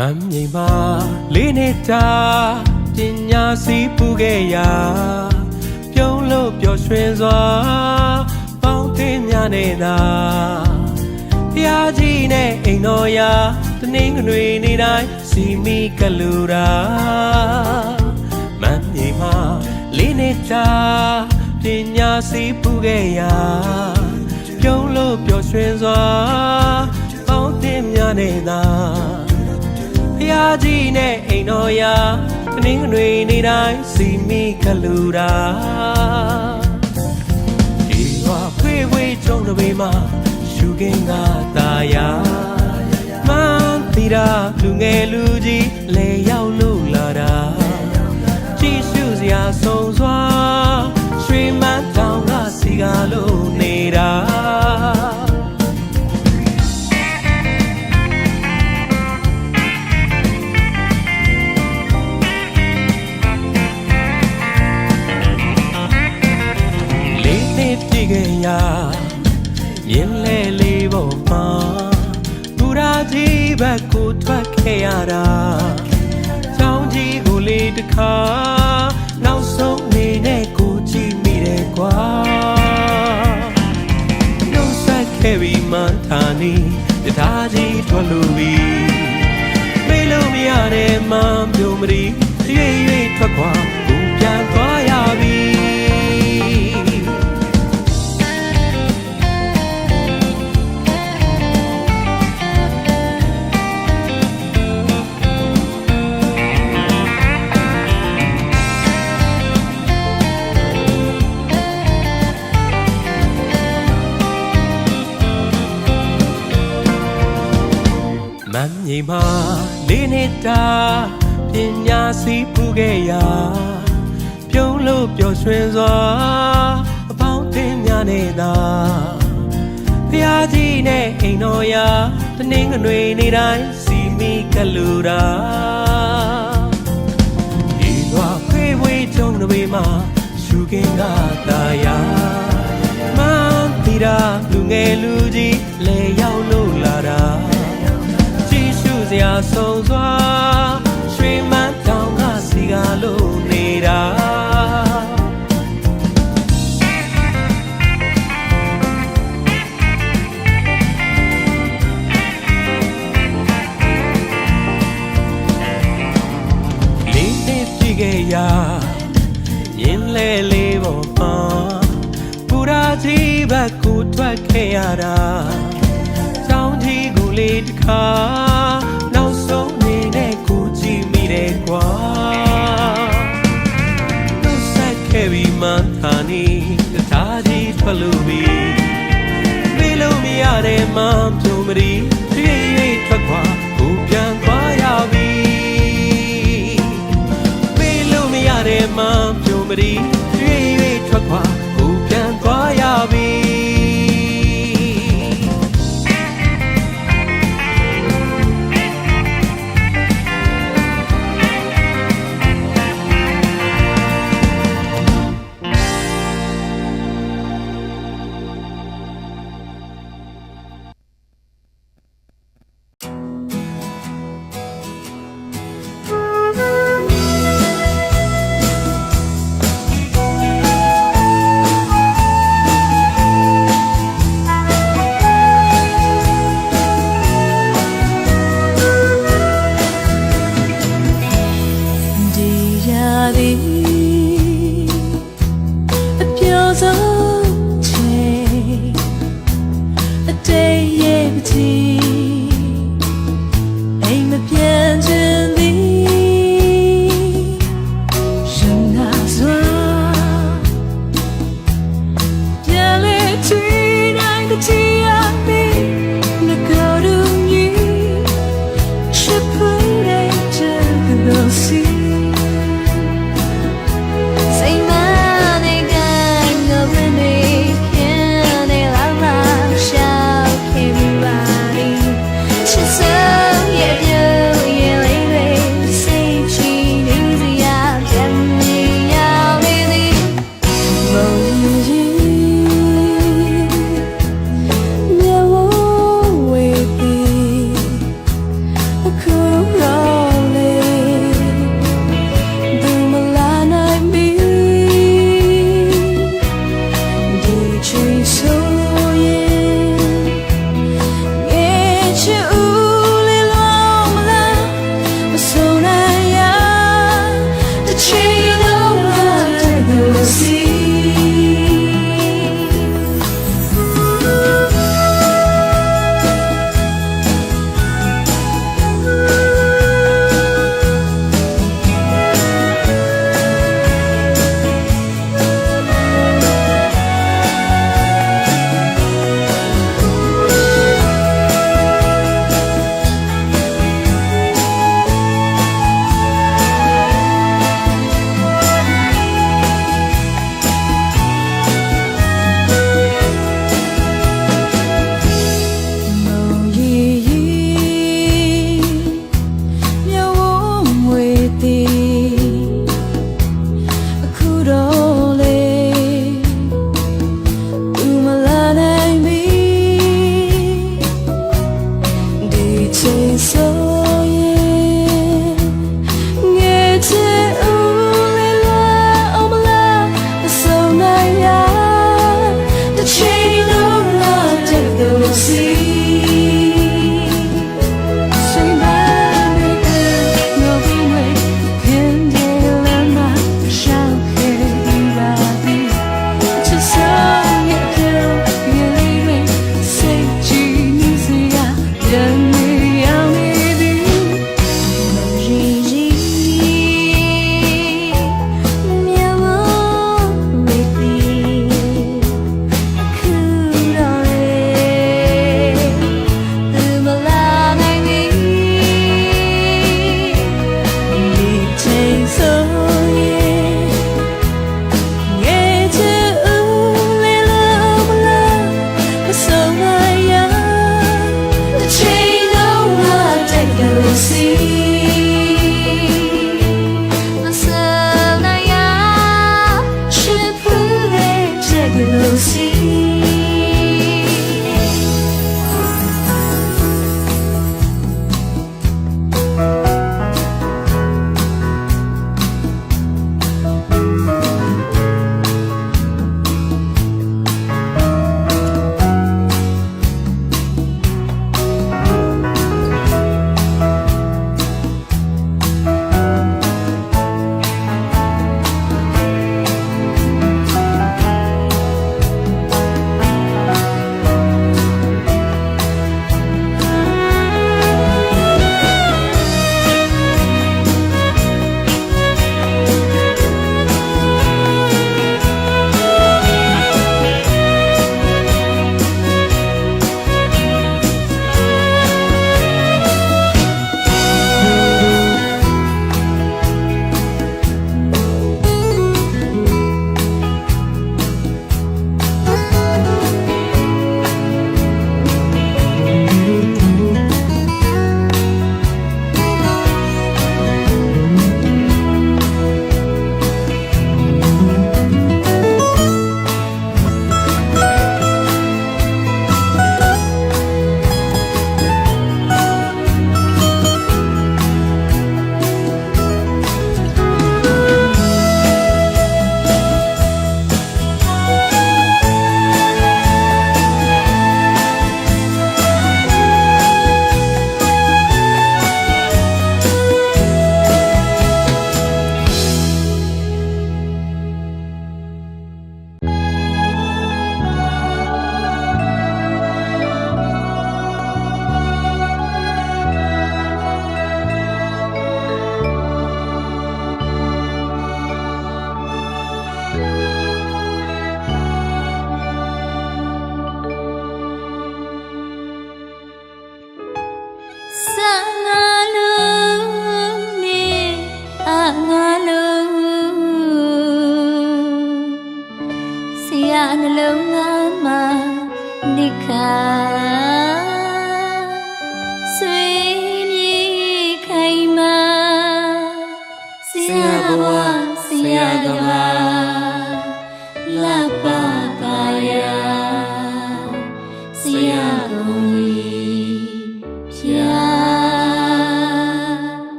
မြေမှာလေးနေတာပညာစီးပူခဲ့ရာပြုံးလို့ပျော်ရွှင်စွာပေါင်းသင်းများနေတာဖျားကြီးနဲ့အိမ်တော်ရာတနင်္ဂနွေနေ့တိုင်းစီမီကလူရာမြေမှာလေးနေတာပညာစီးပူခဲ့ရာပြုံးလို့ပျော်ရွှင်စွာပေါင်းသင်းများနေတာဖျားကြီးနဲ့အိမ်တော်ရာတနင်္ဂနွေနေ့တိုင်းစီမီကလူရာဒီဝဖွေးဖွေးကြုံတဲ့ဘေးမှာရှုခင်းကသာယာမန်းတီရာလူငယ်လူကြီးလဲရောက်လို့လာတာကြည့်ရှုစရာဆုံးစွာရွှေမန်းတောင်ကစီကားလို့နေတာမြင်းလဲလေးပေါ်မှာဘူရာကြီးဘက်ကိုထွက်ခဲ့ရတာချောင်းကြီးကိုလေးတစ်ခါနောက်ဆုံးနေနဲ့ကိုကြည့်မိတယ်ကွာနှုတ်ဆက်ခဲ့ပြီးမှန်ထာနီတထားကြီးထွက်လို့ပြီမေးလို့မရတဲ့မှန်ပြုံးမရီရွေ့ရွေ့ထွက်ခွာကိုပြန်သွားရပြီမြေမှာလေးနေတာပညာစီးပူခဲ့ရာပြုံးလို့ပျော်ရွှင်စွာအပေါင်းအသင်းများနေတာဖျားကြီးနဲ့အိမ်တော်ရာတနင်္ဂနွေနေ့တိုင်းစီမီကလူရာဒီလွာဖွေးဖွေးကြုံတဲ့ဘေးမှာရှုခင်းကသာယာမန်းတီရာလူငယ်လူကြီးလဲရောက်လို့လာတာစရာဆုံးစွာရွှေမန်းတောင်ကစီကားလို့နေတာလေးနှစ်ပြည့်ခဲ့ရာမြင်းလဲလေးပေါ်မှာဘူရာကြီးဘက်ကိုထွက်ခဲ့ရတာချောင်းကြီးကိုလေးတစ်ခါနောက်ဆုံးနေနဲ့ကိုကြည့်မိတယ်ကွာနှုတ်ဆက်ခဲ့ပြီးမှန်ထာနီတထားကြီးထွက်လို့ပြီမေးလို့မရတဲ့မှန်ပြုံးမရီရွေ့ရွေ့ထွက်ခွာကိုပြန်သွားရပြီမေးလို့မရတဲ့မှန်ပြုံးမရီရွေ့ရွေ့ထွက်ခွာကိုပြန်သွားရပြီBody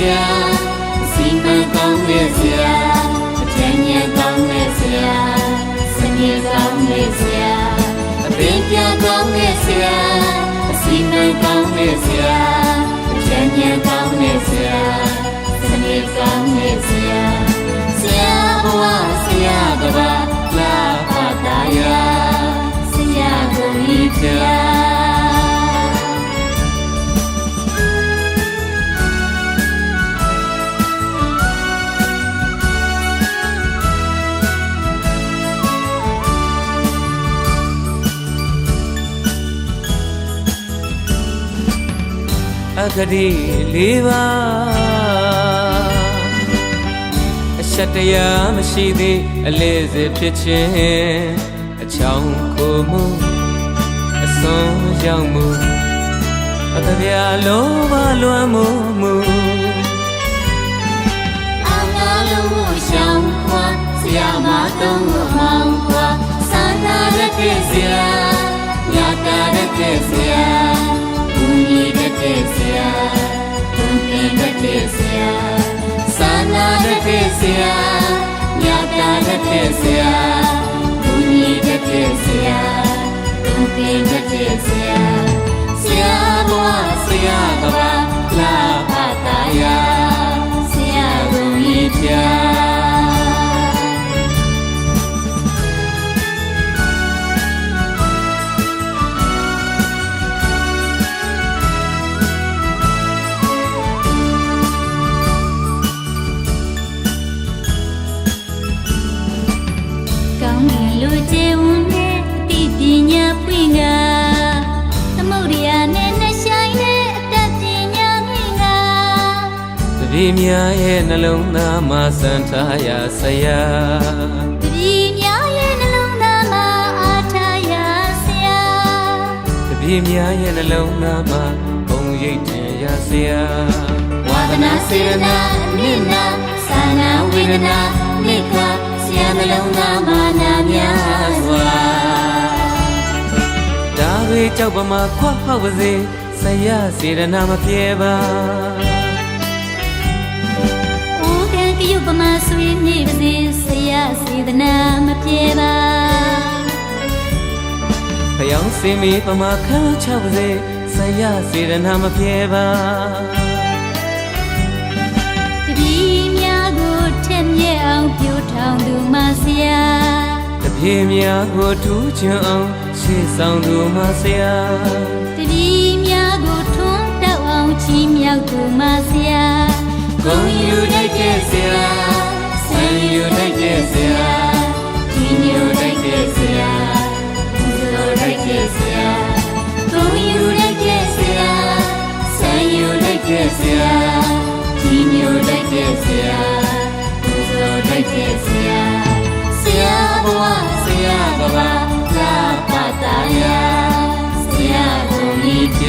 ရာစီမံကောင်းတဲ့ဆရာအထက်ဉာဏ်ကောင်းတဲ့ဆရာစနစ်ကောင်းတဲ့ဆရာအပင်ပြကောင်းတဲ့ဆရာအစီမံကောင်းတဲ့ဆရာအထက်ဉာဏ်ကောင်းတဲ့ဆရာစနစ်ကောင်းတဲ့ဆရာဆရာဘဝဆရာကဘာလာဖတာယာဆရာကိုဤပြအခတိလေးပါအရှက်တရားမရှိသေးအလေးစဖြစ်ခြင်းအချောင်းကိုမှုအစွန်းရောက်မှုအတပြာလောဘလွမ်းမှုအာငါလုံးမှုရှောင်းခွာဆရာမသုံးလို့မောင်းခွာစာနာရတဲ့ဆရာညတာရတဲ့ဆရာညီတဲ့ဆရာသူကင်းတဲ့ဆရာစာနာတဲ့ဆရာညတာတဲ့ဆရာသူညီတဲ့ဆရာသူကင်းတဲ့ဆရာဆရာဘဝဆရာကဘာလာဖတာယာဆရာကိုဤပြလူကျဲဝန်နဲ့တိပညာပွင့်ကသမုဒ္ဒရာနဲ့နှဆိုင်တဲ့အတတ်ပညာငင်ကတပည့်များရဲ့နှလုံးသားမှာစံထားရဆရာတပည့်များရဲ့နှလုံးသားမှာအားထားရဆရာတပည့်များရဲ့နှလုံးသားမှာဘုံရိပ်တင်ရဆရာဝါဒနာစေရနာအနိနာသာနာဝေဒနာနိခဆရာနှလုံးသားမှာနာများစွာဒါတွေကြောက်ပမာခွဟောက်ပါစေဆရာစေရနာမပြေပါအိုးကံကရုပမာဆွေးနေပါစေဆရာစေရနာမပြေပါဖျောင်းစင်မီပမာခန်းချပါစေဆရာစေရနာမပြေပါတပည့်များကိုထက်မြက်အောင်ပြိုထောင်သူမဆရာတပည့်များကိုထူးချွန်အောင်ရှေ့ဆောင်သူမဆရာတပည့်များကိုထွန်းတောက်အောင်ချီးမြှောက်သူမဆရာဂုဏ်ယူလိုက်တဲ့ဆရာဆံယူလိုက်တဲ့ဆရာကြီးညိုလိုက်တဲ့ဆရာပူဇော်လိုက်တဲ့ဆရာဂုဏ်ယူလိုက်တဲ့ဆရာဆံယူလိုက်တဲ့ဆရာကြီးညိုလိုက်တဲ့ဆရာပူဇော်လိုက်တဲ့ဆရာဆရာဘဝဆရာကဘာလာပတာယာဆရာကိုဤပြ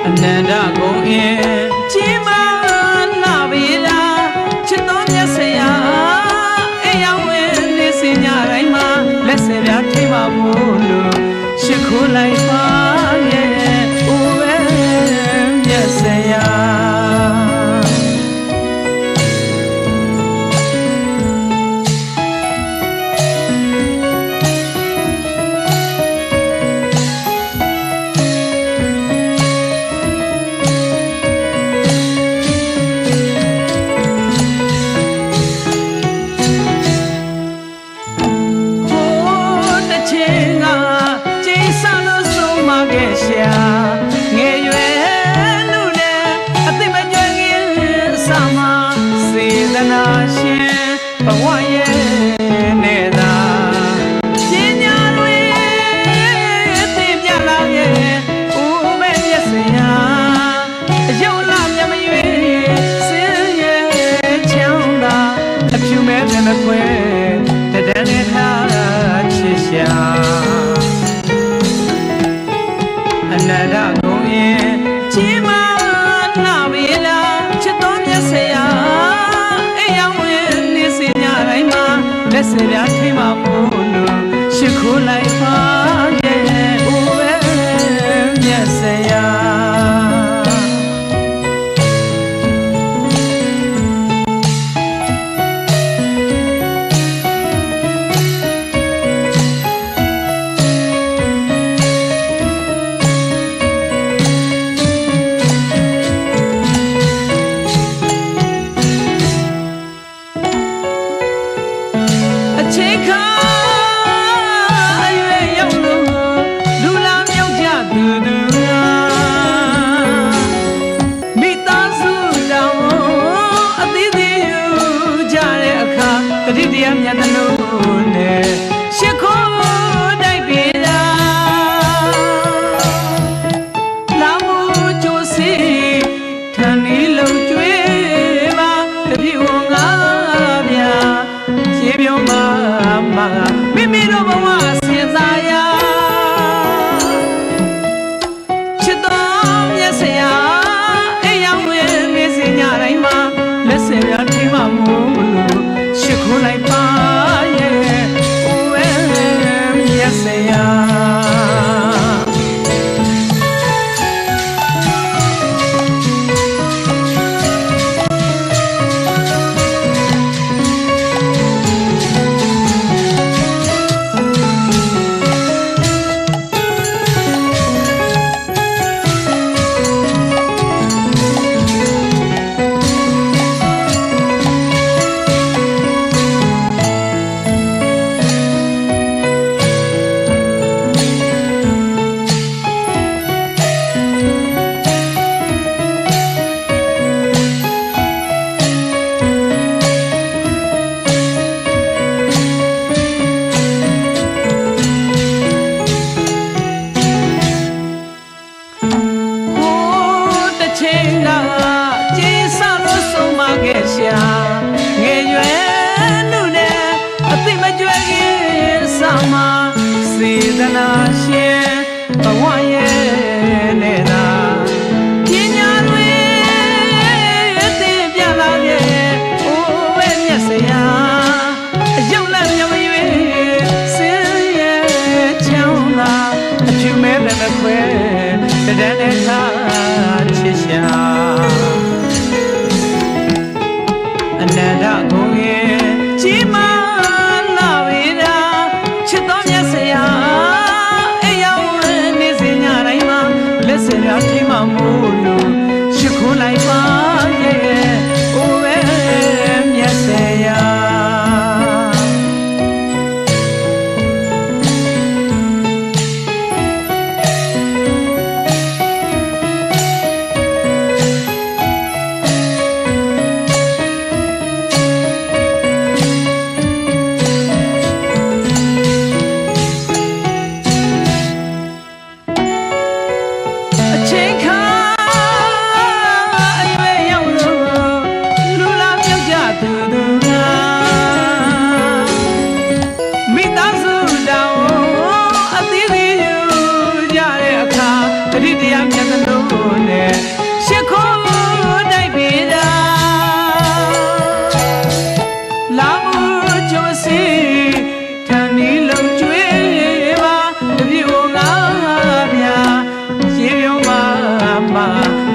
အနန္တဂုံအင်းကြီးမားလာပြီလား မခွဲတဒန်းနဲ့ထားချစ်ရှာအနန္တကုန်ရင်ကြီးမားလာပြီလားချစ်တော်မြတ်ဆရာအိမ်ရောက်ဝင်နေစင်ညတိုင်းမှာလက်စရာထိမှမို့လို့ရှိခိုးလိုက်ပါရဲ့ဦးပဲမြတ်ဆရာမြတ်တလို့နဲ့ရှိခိုးတိုက်ပြေတာလာမှုကြိုးစီထန်နီလုံးကျွေးပါတပြည့်ဝငါဗျာရေပြုံးမှာမိမိတို့ဘဝစင်စားရာချစ်တော်မြတ်ဆရာအိမ်ရောက်ဝင်နေစင်ညတိုင်းမှာလက်စင်များထိမှမို့လို့ရှိခိုးလိုက်ပါတဒန်းနဲ့ထားချစ်ရှာအနန္တကုန်ရင်ကြီးမားလာပြီလားချစ်တော်မြတ်ဆရာအိမ်ရောက်နေစင်ညတိုင်းမှာလက်စရာထိမှမို့လို့ရှိခိုးလိုက်ပါရဲ့အိုးပဲမြတ်ဆရာ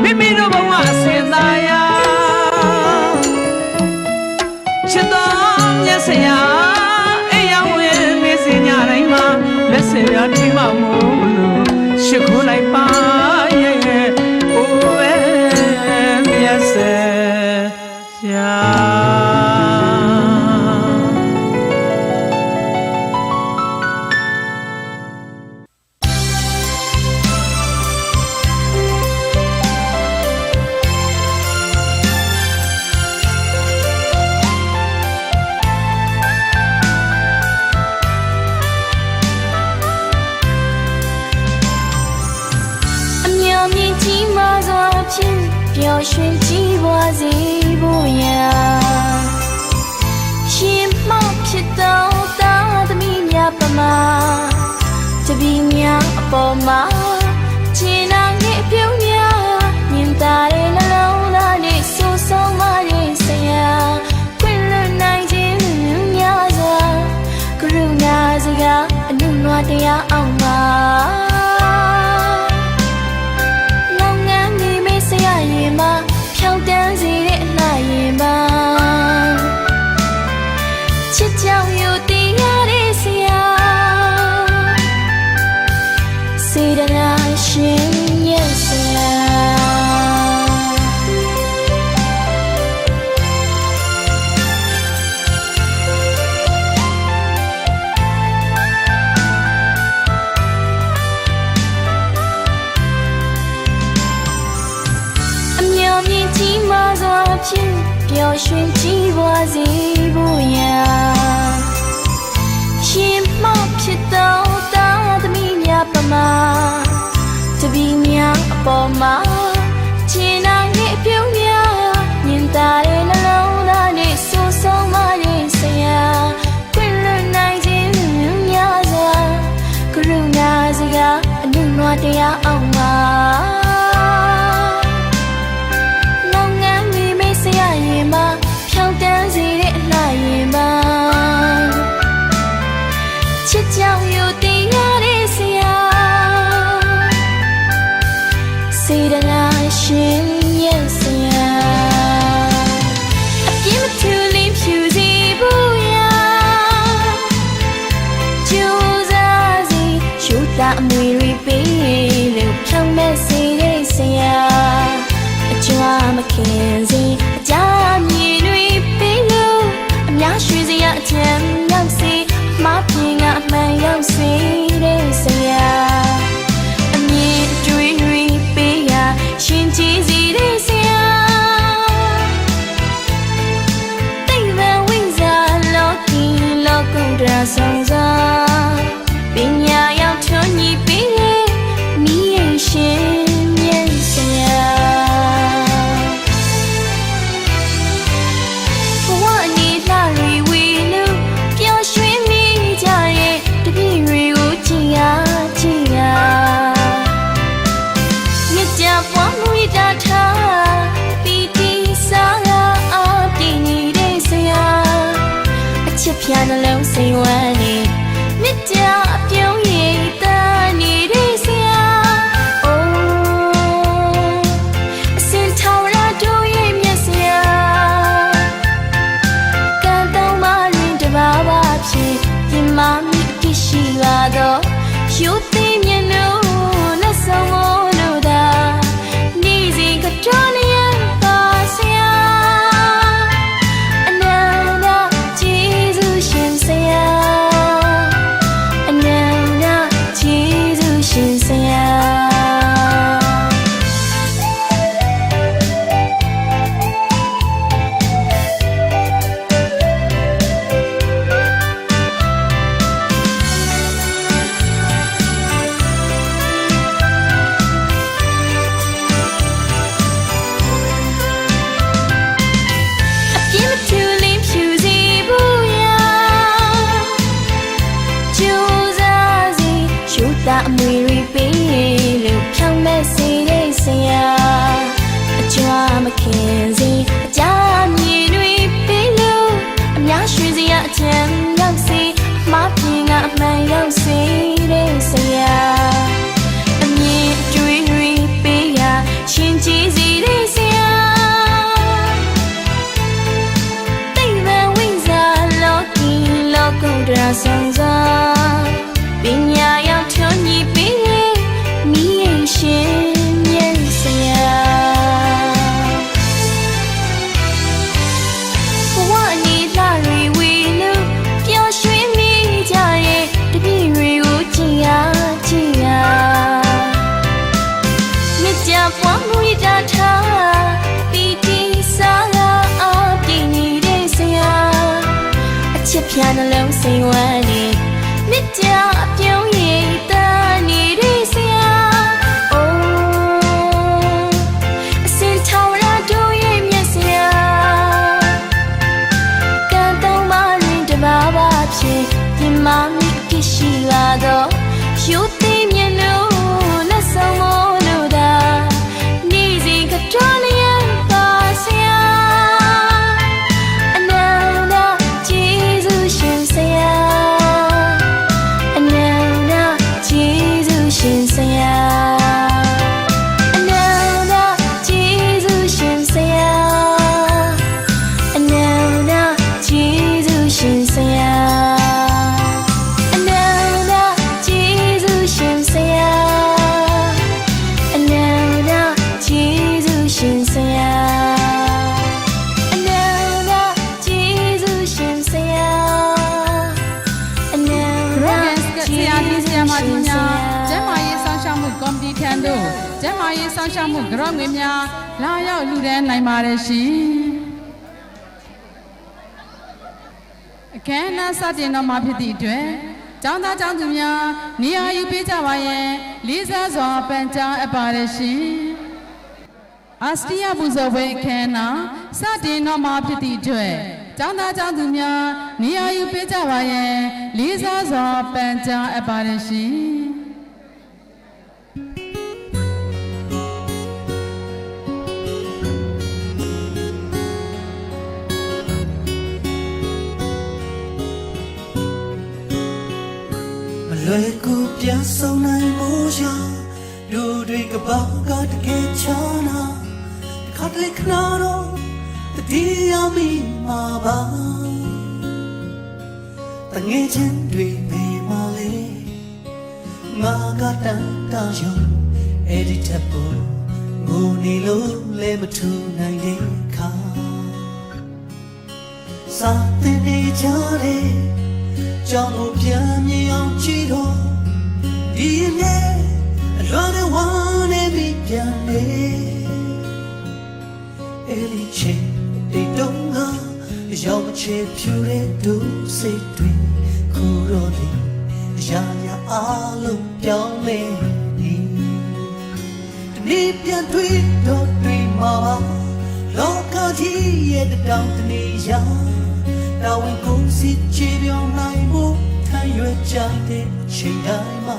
မိမိတို့ဘဝစင်စားရာချစ်တော်မြတ်ဆရာအိမ်ရောက်ဝင်နေစင်ညတိုင်းမှာလက်စရာထိမှမို့လို့ရှိခိုးလိုက်ပါရဲ့အိုးပဲမြတ်ဆရာ ပျော်ရွှင်ကြည်ပွားစေဖို့ရာရှင်မ ဖြစ်သောသားသမီးများပမာတပည့်များအပေါ်မှာခြေနာငယ်ပြုံးများမြင်သာတဲ့နှလုံးသားနဲ့ဆိုးဆုံးမတဲ့ဆရာခွင့်လွှတ်နိုင်ခြင်းများစွာကရုဏာစကားအနုနွားတရားအောင်ပါလောင်ငန်းမိမိဆရာရင်မှာဖြောင်းတန်းစေတဲ့အလားရင်ပါချစ်ကြောင်ယူတရားတဲ့ဆရာစေတနာရှင်ရဲ့ဆရာအမျှော်မြင်ကြီးမားစွာဖြင့်ပျော်ရွှင်ကြီးပွားစေဖို့ရာရှင်မဖြစ်သောသားသမီးများပမာတပည့်များအပေါ်မှာခြေနာငယ်ပြုံးများမြင်သာတဲ့နှလုံးသားနဲ့ဆိုးဆုံးမတဲ့ဆရာခွင့်လွှတ်နိုင်ခြင်းများစွာကရုဏာစကားအနုနွားတရားအောင်ပါလောင်ငန်းမိမိဆရာရင်မှာဖြောင်းတန်းစေတဲ့အလားရင်ပါချစ်ကြောင်ယူတရားတဲ့ဆရာစေတနာရှင်ရဲ့ဆရာအပြင်းမထူလေးဖြူစီဖို့ရာကြိုးစားစီရှုတာအမွေတွေပေးလို့ဖြောင်းမဲ့စေတဲ့ဆရာအကြွားမခင်စီအကြမြေတွေပေးလို့အများရွှေစရာအချမ်းရောက်စီမပြေငါအမှန်ရောက်စေတဲ့ဆရာအမြင်တွေတွေပေးရရှင်ကြည်စီတဲ့ဆရာတိတ်ဝဝိဇာလောကီလောကုတ္တရာဆောင်စွာပညာရောက်ထွန်းညီပေးတဲ့မိရင်ရှင်ရဲ့ဆရာဘဝနေလာရီဝီလူပျော်ရွှင်မိကြရဲ့တပည့်တွေကိုကြည်ရကြည်ရမြတ်ကြပွားမှုရထားပီတိစားရာအပြည့်နေတဲ့ဆရာအချစ်ဖြာနှလုံးစိမ်ဝမ်းနေမြတ်ကြအပြုံးရည်တာနေတဲ့ဆရာအိုးအစင်ထောင်ရတို့ရဲ့မြတ်ဆရာကံတောင်းမှရင်တဘာဘာဖြစ်ပြင်မမိအဖြစ်ရှိပါတော့ရုပ်သိမြင်လို့လက်ဆောင်လို့သာနေစီကတော်နေရပါဆရာအနန္တကျေးဇူးရှင်ဆရာအနန္တကျေးဇူးရှင်ဆရာအပြင်းမထူလေးဖြူစီဖို့ရာကြိုးစားစီရှုတာအမွေတွေပေးလို့ဖြောင်းမဲ့စေတဲ့ဆရာအကြွားမခင်စီအကြမြေတွေပေးလို့အများရွှေစရာအချမ်းရောက်စီမပြေငါအမှန်ရောက်စေတဲ့ဆရာအမြင်တွေတွေပေးရရှင်ကြည်စီတဲ့ဆရာတိတ်ဝဝိဇာလောကီလောကုတ္တရာဆောင်စွာပညာရောက်ထွန်းညီပေးတဲ့မိရင်ရှင်ရဲ့ဆရာဘဝနေလာရီဝီလူပျော်ရွှင်မိကြရဲ့တပည့်တွေကိုကြည်ရကြည်ရမြတ်ကြပွားမှုရထားပီတိစားရာအပြည့်နေတဲ့ဆရာအချစ်ဖြာနှလုံးစိမ်ဝမ်းနေမြတ်ကြအပြုံးရည်တာနေတဲ့ဆရာအိုးအစင်ထောင်ရတို့ရဲ့မြတ်ဆရာကံတောင်းမှရင်တဘာဘာ ကျန်းမာရေးစောင့်ရှောက်မှုကြော့ငွေများလာရောက်လှူဒါန်းနိုင်ပါတယ်ရှင်အခမ်းအနားစတင်တော့မှာဖြစ်သည့်အတွက်ကျောင်းသားကျောင်းသူများနေရာယူပေးကြပါရန်လေးစားစွာပန်ကြားအပ်ပါတယ်ရှင်အာစတီယာပူဇော်ပွဲအခမ်းအနားစတင်တော့မှာဖြစ်သည့်အတွက်ကျောင်းသားကျောင်းသူများနေရာယူပေးကြပါရန်လေးစားစွာပန်ကြားအပ်ပါတယ်ရှင်လွယ်ကူပြန်ဆောင်နိုင်မှုရာလူတွေကဘာကတကယ်ချာနာခတ်လက်ခနာတော့တတိယမိမှာပါတငယ်ချင်းတွေမေးမလဲငါကတန်တာယုံအဲ့ဒီထပ်ဖို့ငိုနေလို့လဲမထူနိုင်တဲ့ခါစာတင်နေကြတယ်ကြောင့်ပြန်မြင်အောင်ကြည့်တော့ဒီနေ့အလွန်ဝမ်းနေပြီပြန်နေအဲ့ဒီချိန်ဒီတော့ငါရောက်မချေဖြူတဲ့ဒုစိတ်တွေခုတော့လေရာရာအားလုံးပြောင်းလဲနေဒီနေ့ပြန်တွေ့တော့တွေ့မှာပါလောကကြီးရဲ့တောင်တနေရာတာဝန်ကိုစစ်ချေပြောင်းနိုင်ဖို့ထမ်းရွက်ကြတဲ့အချိန်တိုင်းမှာ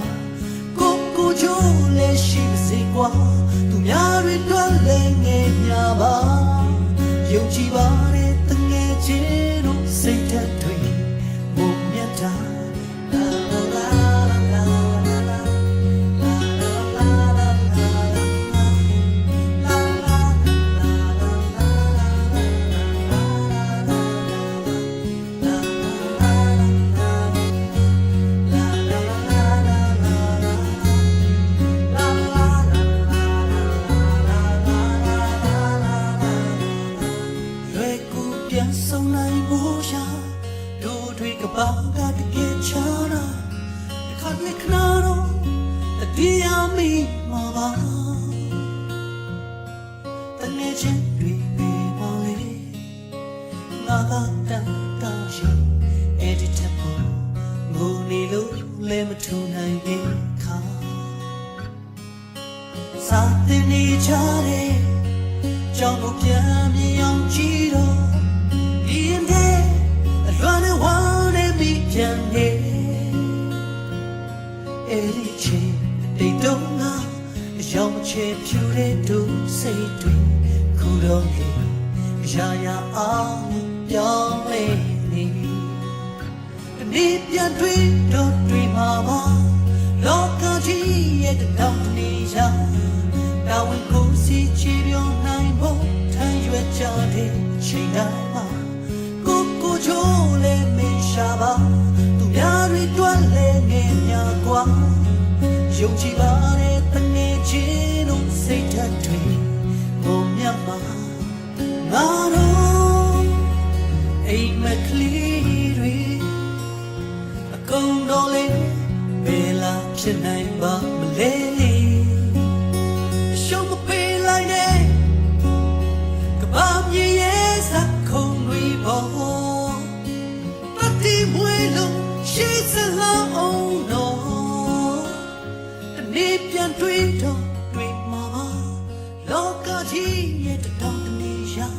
ကိုချိုးလဲရှိစေကွာသူများတွေတွေ့လဲငယ်များပါယုံကြည်ပါတဲ့တငယ်ချင်းတို့စိတ်ဓာတ်တွေဘုံမြတ်တာလာလာလာလာလာဘာကတကယ်ချာနာခတ်လက်ခနာတော့တတိယမိမှာပါတငယ်ချင်းတွေပဲမလေးငါကတန်တာရှိအဲ့ဒီထပ်ဖို့ငိုနေလို့လဲမထူနိုင်တဲ့ခါစာတင်နေကြတယ်ကြောင့်ကိုပြန်မြင်အောင်ကြည့်တော့ဒီနေ့အလွန်ဝမ်းပြန်နေအဲ့ဒီချိန်တိတ်တော့ငါရောက်မချေဖြူတဲ့ဒုစိတ်တွေခုတော့လေရာရာအောင်ပြောင်းလဲနေဒီနေ့ပြန်တွေ့တော့တွေ့မှာပါလောကကြီးရဲ့တောင်တနေရာတာဝန်ကိုစီချီပြောင်းနိုင်ဖို့ထမ်းရွက်ကြတဲ့ချိန်တိုင်းမှာကိုချိုးလဲမေးရှာပါသူများတွေတွေ့လဲငယ်များกว่าယုံကြည်ပါတဲ့တငယ်ချင်းတို့စိတ်ဓာတ်တွေဘုံမြတ်မှာငါတို့အိမ်မကလေးတွေအကုန်တော့လေဘယ်လာဖြစ်နိုင်ပါမလဲရှုံးမပေးလိုက်နဲ့ကဘာမြေရဲ့စက်ခုံတွေပေါ်ဒီမွေလုံးရှိစလာအောင်တော့ဒီနေ့ပြန်တွေ့တော့တွေ့မှာပါလောကကြီးရဲ့တောင်တနေရာ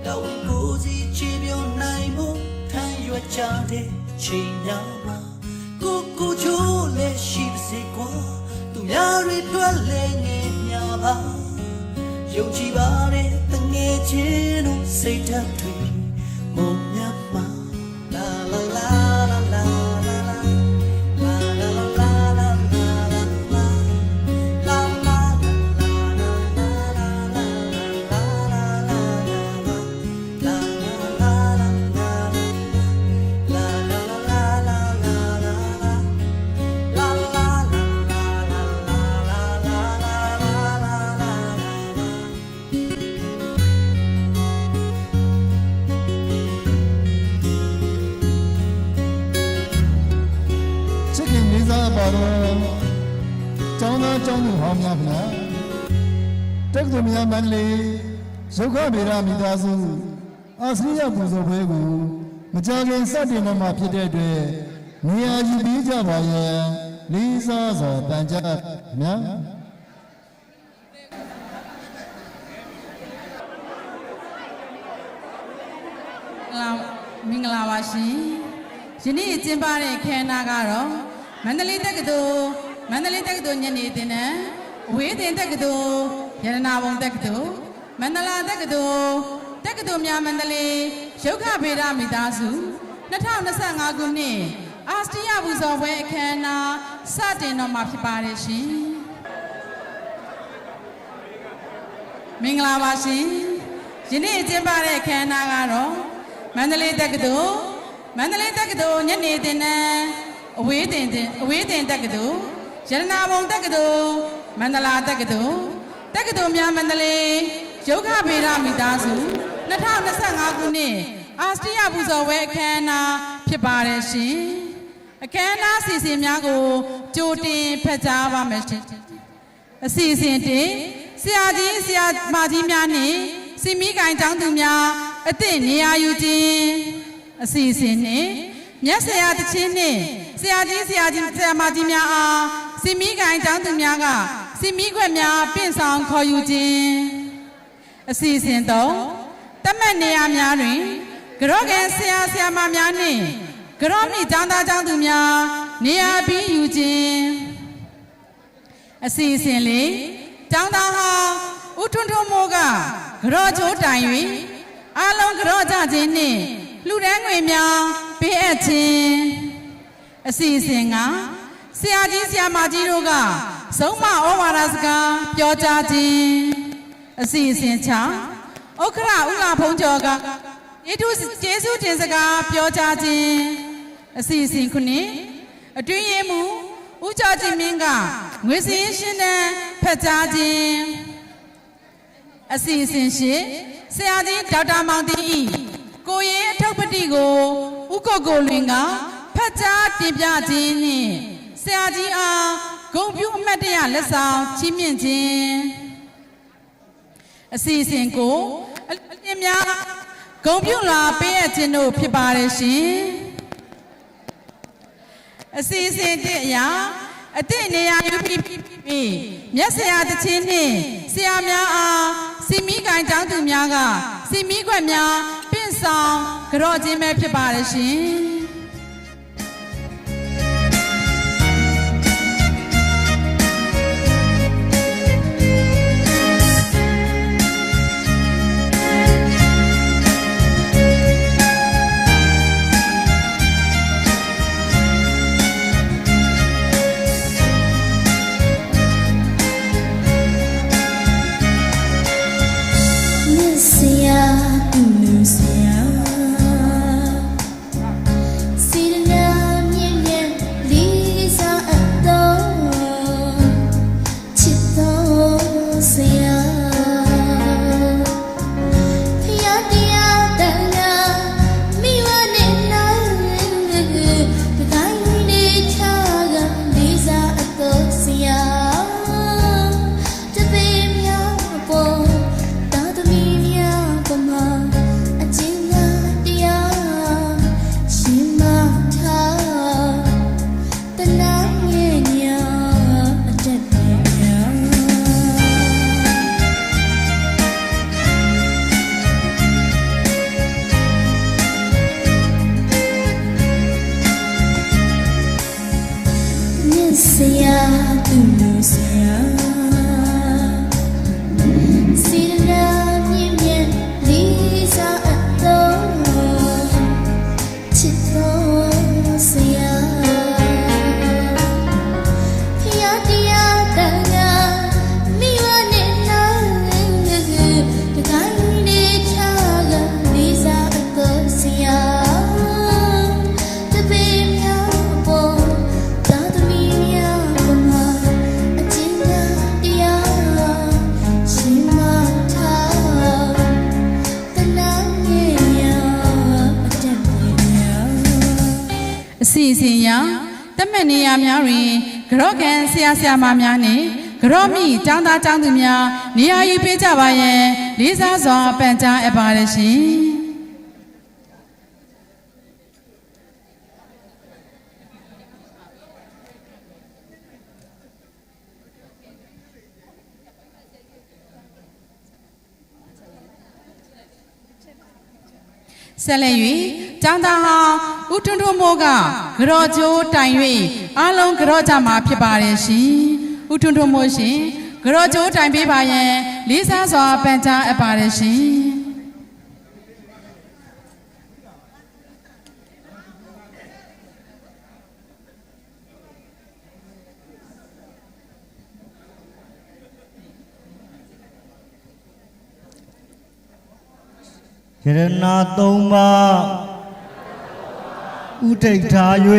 တော့ကိုစီချေပြောနိုင်ဖို့ထမ်းရွက်ကြတဲ့ချိန်များမှာကိုချိုးလဲရှိစေကွာသူများတွေတွေ့လဲငယ်များပါယုံကြည်ပါတဲ့တငယ်ချင်းတို့စိတ်ဓာတ်တွေမုံမြတ်မှာပါတော့ကျောင်းသားကျောင်းသူဟောင်းများခင်ဗျာ က္ကသိုလ်များမန္တလေးရုပ်ခဗေဒမိသားစုအာစရိယပူဇော်ပွဲကိုမကြာခင်စတင်တော့မှာဖြစ်တဲ့အတွက်နေရာယူပြီးကြပါရန်လေးစားစွာပန်ကြားများမင်္ဂလာပါရှင်ယနေ့ကျင်းပတဲ့ခမ်းနားကတော့မန္တလေးတက္ကသိုလ်ညနေသင်တန်းအဝေးသင်တက္ကသိုလ်ရတနာပုံတက္ကသိုလ်မန္တလာတက္ကသိုလ်များမန္တလေးရုပ်ခဗေဒမိသားစု2025ခုနှစ်အာစတိယပူဇော်ပွဲအခမ်းအနားစတင်တော့မှာဖြစ်ပါတယ်ရှင်မင်္ဂလာပါရှင်ယနေ့ကျင်းပတဲ့အခမ်းအနားကတော့မန္တလေးတက္ကသိုလ်ညနေသင်တန်းအဝေးသင်တက္ကသိုလ်ရတနာပုံတက္ကသိုလ်မန္တလာတက္ကသိုလ်များမန္တလေးရုပ်ခဗေဒမိသားစု2025ခုနှစ်အာစတိယပူဇော်ပွဲအခမ်းအနားဖြစ်ပါတယ်ရှင်အခမ်းအနားအစီအစဉ်များကိုကြိုတင်ဖတ်ကြားပါမယ်ရှင်အစီအစဉ်တင်ဆရာမကြီးများနှင့်စီမီကိုင်ကျောင်းသူများအသည့်နေရာယူခြင်းအစီအစဉ်နှင့်မြတ်ဆရာတခြင်းနှင့်ဆရာမကြီးများအားစီမီကိုင်ကျောင်းသူများကစီမီခွက်များပင့်ဆောင်ခေါ်ယူခြင်းအစီအစဉ်သုံးတမတ်နေရာများတွင်ကြောကန်ဆရာမများနှင့်ကြောမိကျောင်းသားကျောင်းသူများနေရာပြီးယူခြင်းအစီအစဉ်လေးကျောင်းသားဟောင်းဦးထွန်းထွန်းမိုးကကြောချိုးတိုင်၍အားလုံးကြောကြခြင်းနှင့်လှူဒန်းငွေများပေးအပ်ခြင်းအစီအစဉ်ကဆရာမကြီးတို့ကဆုံးမဩဝါဒစကားပြောကြားခြင်းအစီအစဉ်6ဥက္ခရဦးလာဖုံးကျော်ကကျေးဇူးတင်စကားပြောကြားခြင်းအစီအစဉ်9အတွင်းရေးမှူးဦးကျော်ကြည်မင်းကငွေစည်းရှင်းတန်းဖတ်ကြားခြင်းအစီအစဉ်10ဆရာကြီးဒေါက်တာမောင်တင်ဤကိုရင်အထုပ်ပတိကိုဦးကိုလွင်ကဖတ်ကြားတင်ပြခြင်းနှင့်ဆရာကြီးအားဂုဏ်ပြုအမှတ်တရလက်ဆောင်ချီးမြှင့်ခြင်းအစီအစဉ်ကိုအလင်းများဂုဏ်ပြုလာပေးအပ်ခြင်းတို့ဖြစ်ပါတယ်ရှင်အစီအစဉ်တဲ့အရာအသည့်နေရာယူပြီးမြတ်ဆရာတခြင်းနှင့်ဆရာများအားစီမီကိုင်ကျောင်းသူများကစီမီခွက်များပင့်ဆောင်ကြော့ခြင်းပဲဖြစ်ပါတယ်ရှင်အစီအစဉ်ရတမတ်နေရာများတွင်ကြောကန်ဆရာမများနှင့် ကရော့မိကျောင်းသားကျောင်းသူများနေရာယူပေးကြပါရန်လေးစားစွာပန်ကြားအပ်ပါတယ်ရှင်ဆက်လက်၍ကျောင်းသားဟောင်းဦးထွန်းထွန်းမိုးကကြော်ကျိုးတိုင်၍အားလုံးကြော်ကြမှာဖြစ်ပါတယ်ရှင်ဦးထွန်းထွန်းမိုးရှင်ကြော်ကျိုးတိုင်ပေးပါရန်လေးစားစွာပန်ကြားအပ်ပါတယ်ရှင်ယရနာသုံးပါးဥထိတ်ထား၍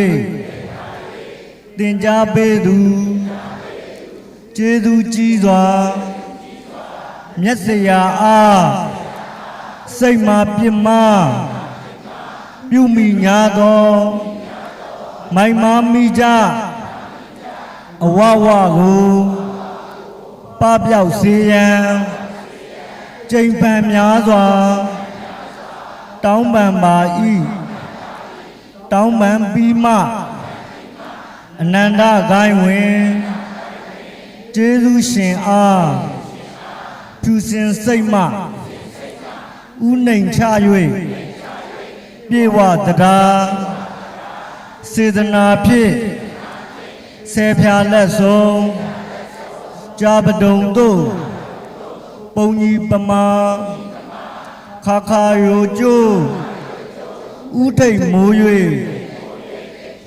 သင်ကြားပေးသူကျေးဇူးကြီးစွာမျက်စရာအားစိတ်မှပြစ်မှားပြုမိညာသောမိုင်မာမိကြအဝဝကိုပပျောက်စေရန်ကျိန်ပန်များစွာတောင်းပန်ပါ၏တောင်းပန်ပြီးမှအနန္တဂိုင်းဝင်ကျေးဇူးရှင်အားဖြူစင်စိတ်မှဥနှိမ်ချ၍ပြေဝတရားစေတနာဖြင့်ဆယ်ဖြာလက်ဆုံးကြာပဒုံတို့ပုံကြီးပမာခါခါရိုကျိုးဥထိတ်မိုး၍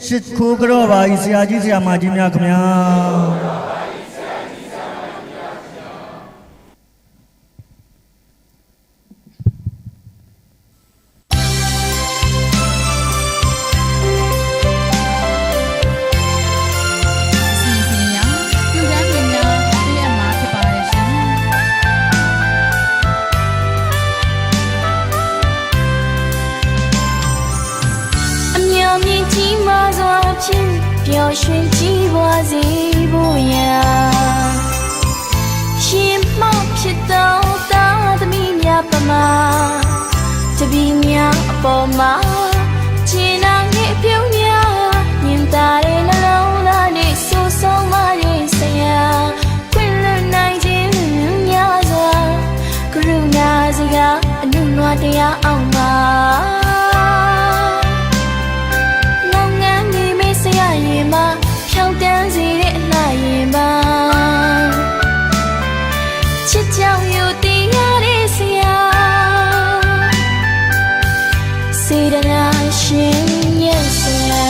ရှစ်ခိုးကြောပါဤဆရာကြီးဆရာမကြီးများခင်ဗျာပျော်ရွှင်ကြည်ပွားစေဖို့ရာရှင်မောက်ဖြစ်သောသားသမီးများပမာတပည့်များအပေါ်မှာခြေနာငယ်ပြုံးများညင်သာတဲ့နှလုံးသားနဲ့ဆူဆုံးမတဲ့ဆရာခွင့်လွှတ်နိုင်ခြင်းများစွာကရုဏာစကားအနုနွားတရားအောင်ပါရင်မဖြောင်းတန်းစေတဲ့အလားရင်ပါချစ်ကြောင်ယူတရားတဲ့ဆရာစေတနာရှင်ရဲ့ဆရာ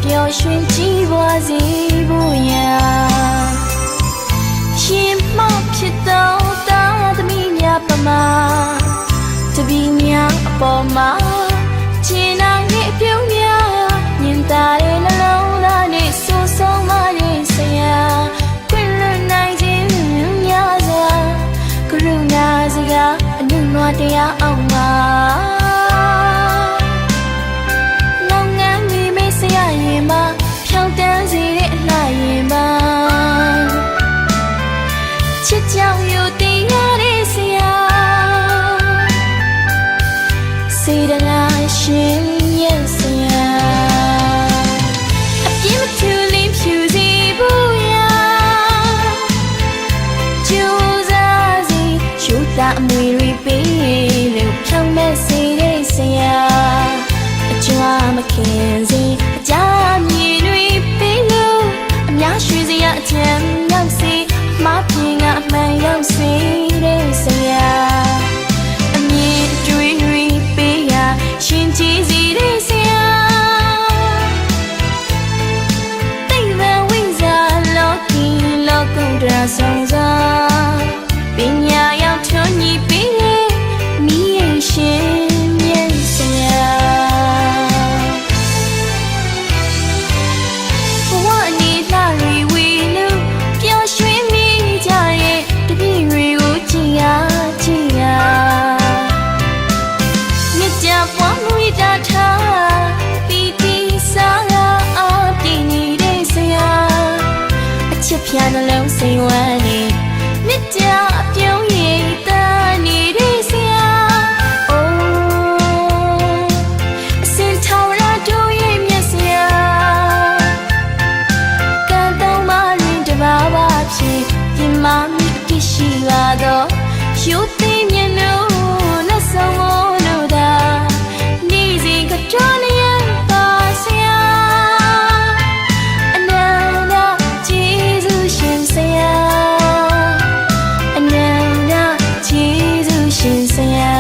ပျော်ရွှင်ကြည်ပွားစေဖို့ရာရှင်မောက်ဖြစ်သောသားသမီးများပမာတပည့်များအပေါ်မှာခြေနာငယ်ပြုံးများညင်သာတဲ့နှလုံးသားနဲ့ဆူဆုံးမတဲ့ဆရာခွင့်လွှတ်နိုင်ခြင်းများစွာကရုဏာစကားအနုနွားတရားအောင်ပါရင်မဖြောင်းတန်းစေတဲ့အလားရင်ပါချစ်ကြောင်ယူတရားတဲ့ဆရာစေတနာရှင်ရဲ့ဆရာအပြင်းမထူလင်းဖြူစီဘူးရာကျိုးစားစီရှုတာအမွေရီပေးလို့ဖြောင်းမဲ့စေတဲ့ဆရာအကြွားမခင်စီကြာမြည်တွေပေးလို့အများရွှေစရာအချမ်းရောက်စီမပြင်းကအမှန်ရောက်စီတဲ့ဆရာအမြင်တွေတွေပေးရရှင်ကြည်စီတဲ့ဆရာတိတ်ဝဝိဇာလောကီလောကုတ္တရာဆောင်စွာပညာရောက်ထွန်းညီပေးမိရဲ့ရှင်ရဲ့ဆရာဝ လုံးစိမ်ဝမ်းနေမြစ်တာအပြုံးရည်တန်းနေတဲ့ဆရာအိုးအစင်ထောင်ရတို့ရဲ့မျက်စရာကံတောင်းမရင်းတဘာဝဖြစ်ပြမမိကိရှိလာတော့ယူသိမြင်လို့လက်ဆောင်လို့သာနေစီကတော်နေရပါဆရာအနန္တကျေးဇူးရှင်ဆရာအနန္တကျေးဇူးရှင်ဆရာ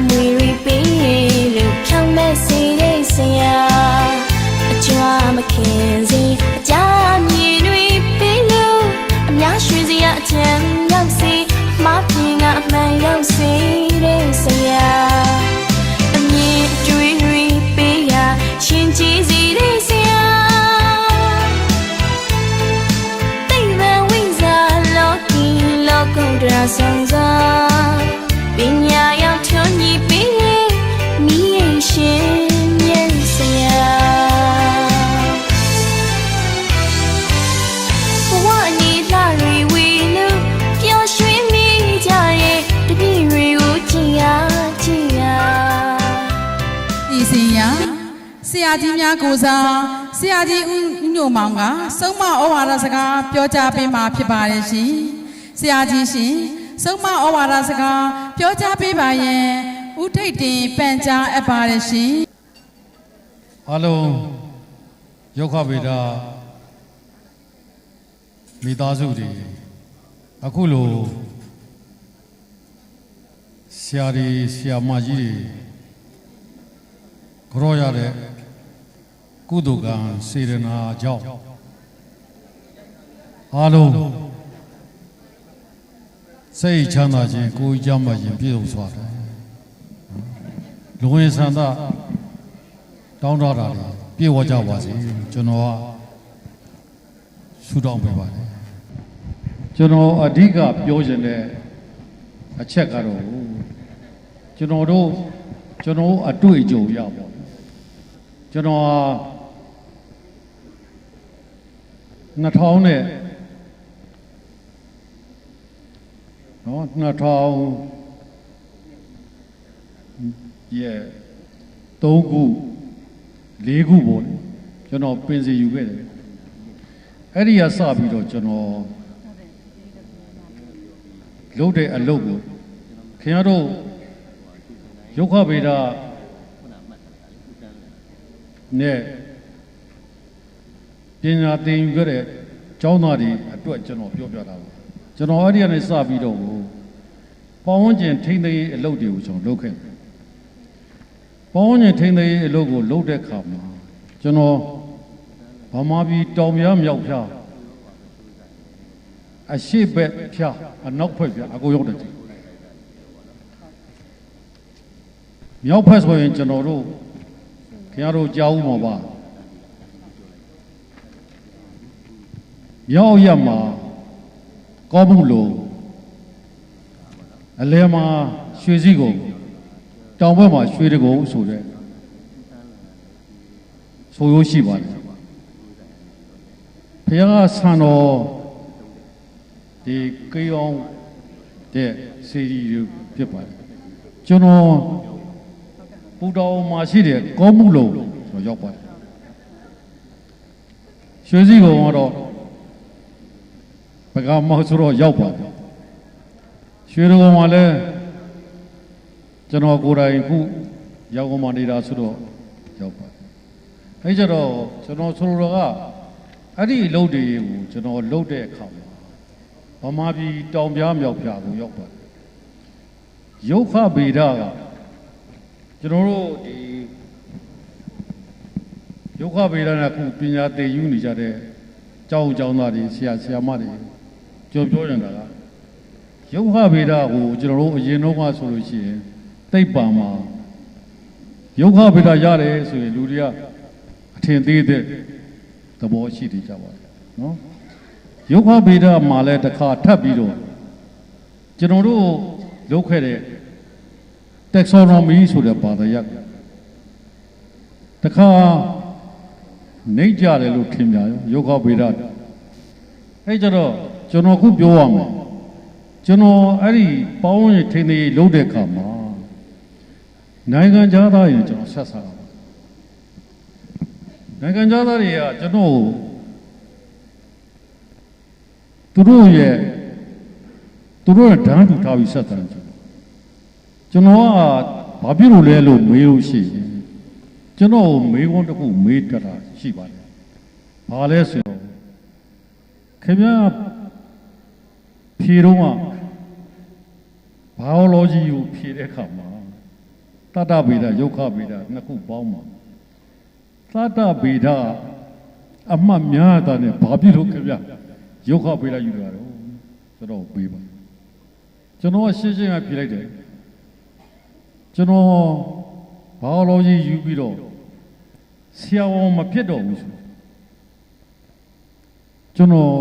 အမွေရီပေးလို့ဖြောင်းမဲ့စေတဲ့ဆရာအကြွားမခင်စီအကြမြေတွေပေးလို့အများရွှေစရာအချမ်းရောက်စီမပြင်းကအမှန်ရောက်စီတဲ့ဆရာအမြင်တွေရီပေးရရှင်ကြည်စီတဲ့ဆရာတိတ်တန်ဝိဇာလောကီလောကုတ္တရာဆောင်စွာပညာရောက်ထွန်းညီပေးမိရင်ရှင်ရဲ့ဆရာဘဝနေလာရီဝီလို့ပျော်ရွှင်မိကြရဲ့တပည့်တွေကိုကြည်ရဤစင်ရဆရာကြီးများကိုစားဆရာကြီးဦးညိုမောင်ကဆုံးမဩဝါဒစကားပြောကြားပေးမှာဖြစ်ပါတယ်ရှင်ဆရာကြီးရှင်ဆုံးမဩဝါဒစကားပြောကြားပေးပါရန်ဦးထိတ်တင်ပန်ကြားအပ်ပါတယ်ရှင်အားလုံးရုက္ခဗေဒမိသားစုတွေအခုလိုဆရာတွေဆရာမကြီးတွေကြောရတဲ့ကုသိုလ်ကံစေရနာကြောင့်အားလုံးစိတ်ချမ်းသာခြင်းကိုယ်ကြမ်းမှခြင်းပြည့်စုံစွာတယ်လူဝင်ဆန္ဒတောင်းတတာတွေပြည့်ဝကြပါစေကျွန်တော်ကဆုတောင်းပေးပါတယ်ကျွန်တော်အဓိကပြောချင်တဲ့အချက်ကတော့ကျွန်တော်အတွေ့အကြုံရပါကျွန်တော်2000နဲ့နော်2000ရဲ့3ခု4ခုပေါ့ကျွန်တော်ပင်စီယူခဲ့တယ်အဲ့ဒီကစပြီးတော့ကျွန်တော်လုပ်တဲ့အလုပ်ကိုခင်ဗျားတို့ရုက္ခဗေဒနဲ့ပညာသင်ယူခဲ့တဲ့ကျောင်းသားတွေအတွက်ကျွန်တော်ပြောပြတာပါကျွန်တော်အဲ့ဒီကနေစပြီးတော့ပေါင်းဝန်းကျင်ထိန်းသိမ်းရေးအလုပ်တွေကိုကျွန်တော်လုပ်ခဲ့တယ်ပေါင်းဝန်းကျင်ထိန်းသိမ်းရေးအလုပ်ကိုလုပ်တဲ့အခါမှာကျွန်တော်ဗမာပြည်တောင်ပြားမြောက်ပြားအရှိဘက်ပြားအနောက်ဘက်ပြားအကုန်ရောက်တယ်မြောက်ဘက်ဆိုရင်ကျွန်တော်တို့ခင်ဗျားတို့ကြားဦးမှာပါမြောက်ရက်မှာကောမှုလို့အလဲမှာရွှေစည်းကုန်တောင်ဘက်မှာရွှေတကုံဆိုတဲ့ဆိုရိုးရှိပါတယ်ဘုရားဆန်တော်ဒီကေအောင်တဲ့စေတီဖြစ်ပါတယ်ကျွန်တော်ပူတော်မှာရှိတဲ့ကောမှုလို့ဆိုရောက်ပါတယ်ရွှေစည်းကုန်ကတော့ဘကမောက်ဆိုတော့ရောက်ပါတယ်ရွှေတော်မှာလည်းကျွန်တော်ကိုယ်တိုင်ခုရောက်မှနေတာဆိုတော့ရောက်ပါတယ်အဲကြတော့ကျွန်တော်ဆိုလိုတာကအဲ့ဒီအလုပ်တွေကိုကျွန်တော်လုပ်တဲ့အခါမှာဗမာပြည်တောင်ပြားမြောက်ပြားကိုရောက်ပါတယ်ရုက္ခဗေဒကကျွန်တော်တို့ဒီရုက္ခဗေဒနဲ့ခုပညာသင်ယူနေကြတဲ့ကျောင်းသားတွေဆရာမတွေပြောနေတာက ယုတ်ခဗေဒကိုကျွန်တော်တို့အရင်တော့ကဆိုလို့ရှိရင်သိပ္ပံမှာယုတ်ခဗေဒရတယ်ဆိုရင်လူတွေကအထင်သေးတဲ့သဘောရှိနေကြပါတယ်နော်ယုတ်ခဗေဒမှာလည်းတစ်ခါထပ်ပြီးတော့ကျွန်တော်တို့လုပ်ခဲ့တဲ့ taxonomy ဆိုတဲ့ဘာသာရပ်တစ်ခါနှိမ့်ကြတယ်လို့ထင်ကြရောယုတ်ခဗေဒအဲ့ကြတော့ကျွန်တော်ခုပြောရမယ်ကျွန်တော်အဲ့ဒီပေါင်းရင်ထင်းသေးလုပ်တဲ့အခါမှာနိုင်ငံသားရင်ကျွန်တော်ဆက်စားတာနိုင်ငံသားတွေကကျွန်တော်သူတို့ရဲ့ဓာတ်တူထားပြီးဆက်တယ်ကျွန်တော်ကဘာဖြစ်လို့လဲလို့မေးလို့ရှိရင်ကျွန်တော်မေးခွန်းတစ်ခုမေးတတ်တာရှိပါတယ်ဘာလဲဆိုတော့ခင်ဗျားဖြေတော့biology ကိုဖြေတဲ့အခါမှာတတ္တဗေဒယုတ်ခဗေဒနှစ်ခုပေါင်းမှာတတ္တဗေဒအမှတ်များတာနဲ့ဘာဖြစ်လို့ခင်ဗျယုတ်ခဗေဒယူရတော့ဆိုတော့ပေးပါကျွန်တော်ရှင်းရှင်းကဖြေလိုက်တယ်ကျွန်တော် biology ယူပြီးတော့ဆရာဝန်မဖြစ်တော့ဘူးဆိုကျွန်တော်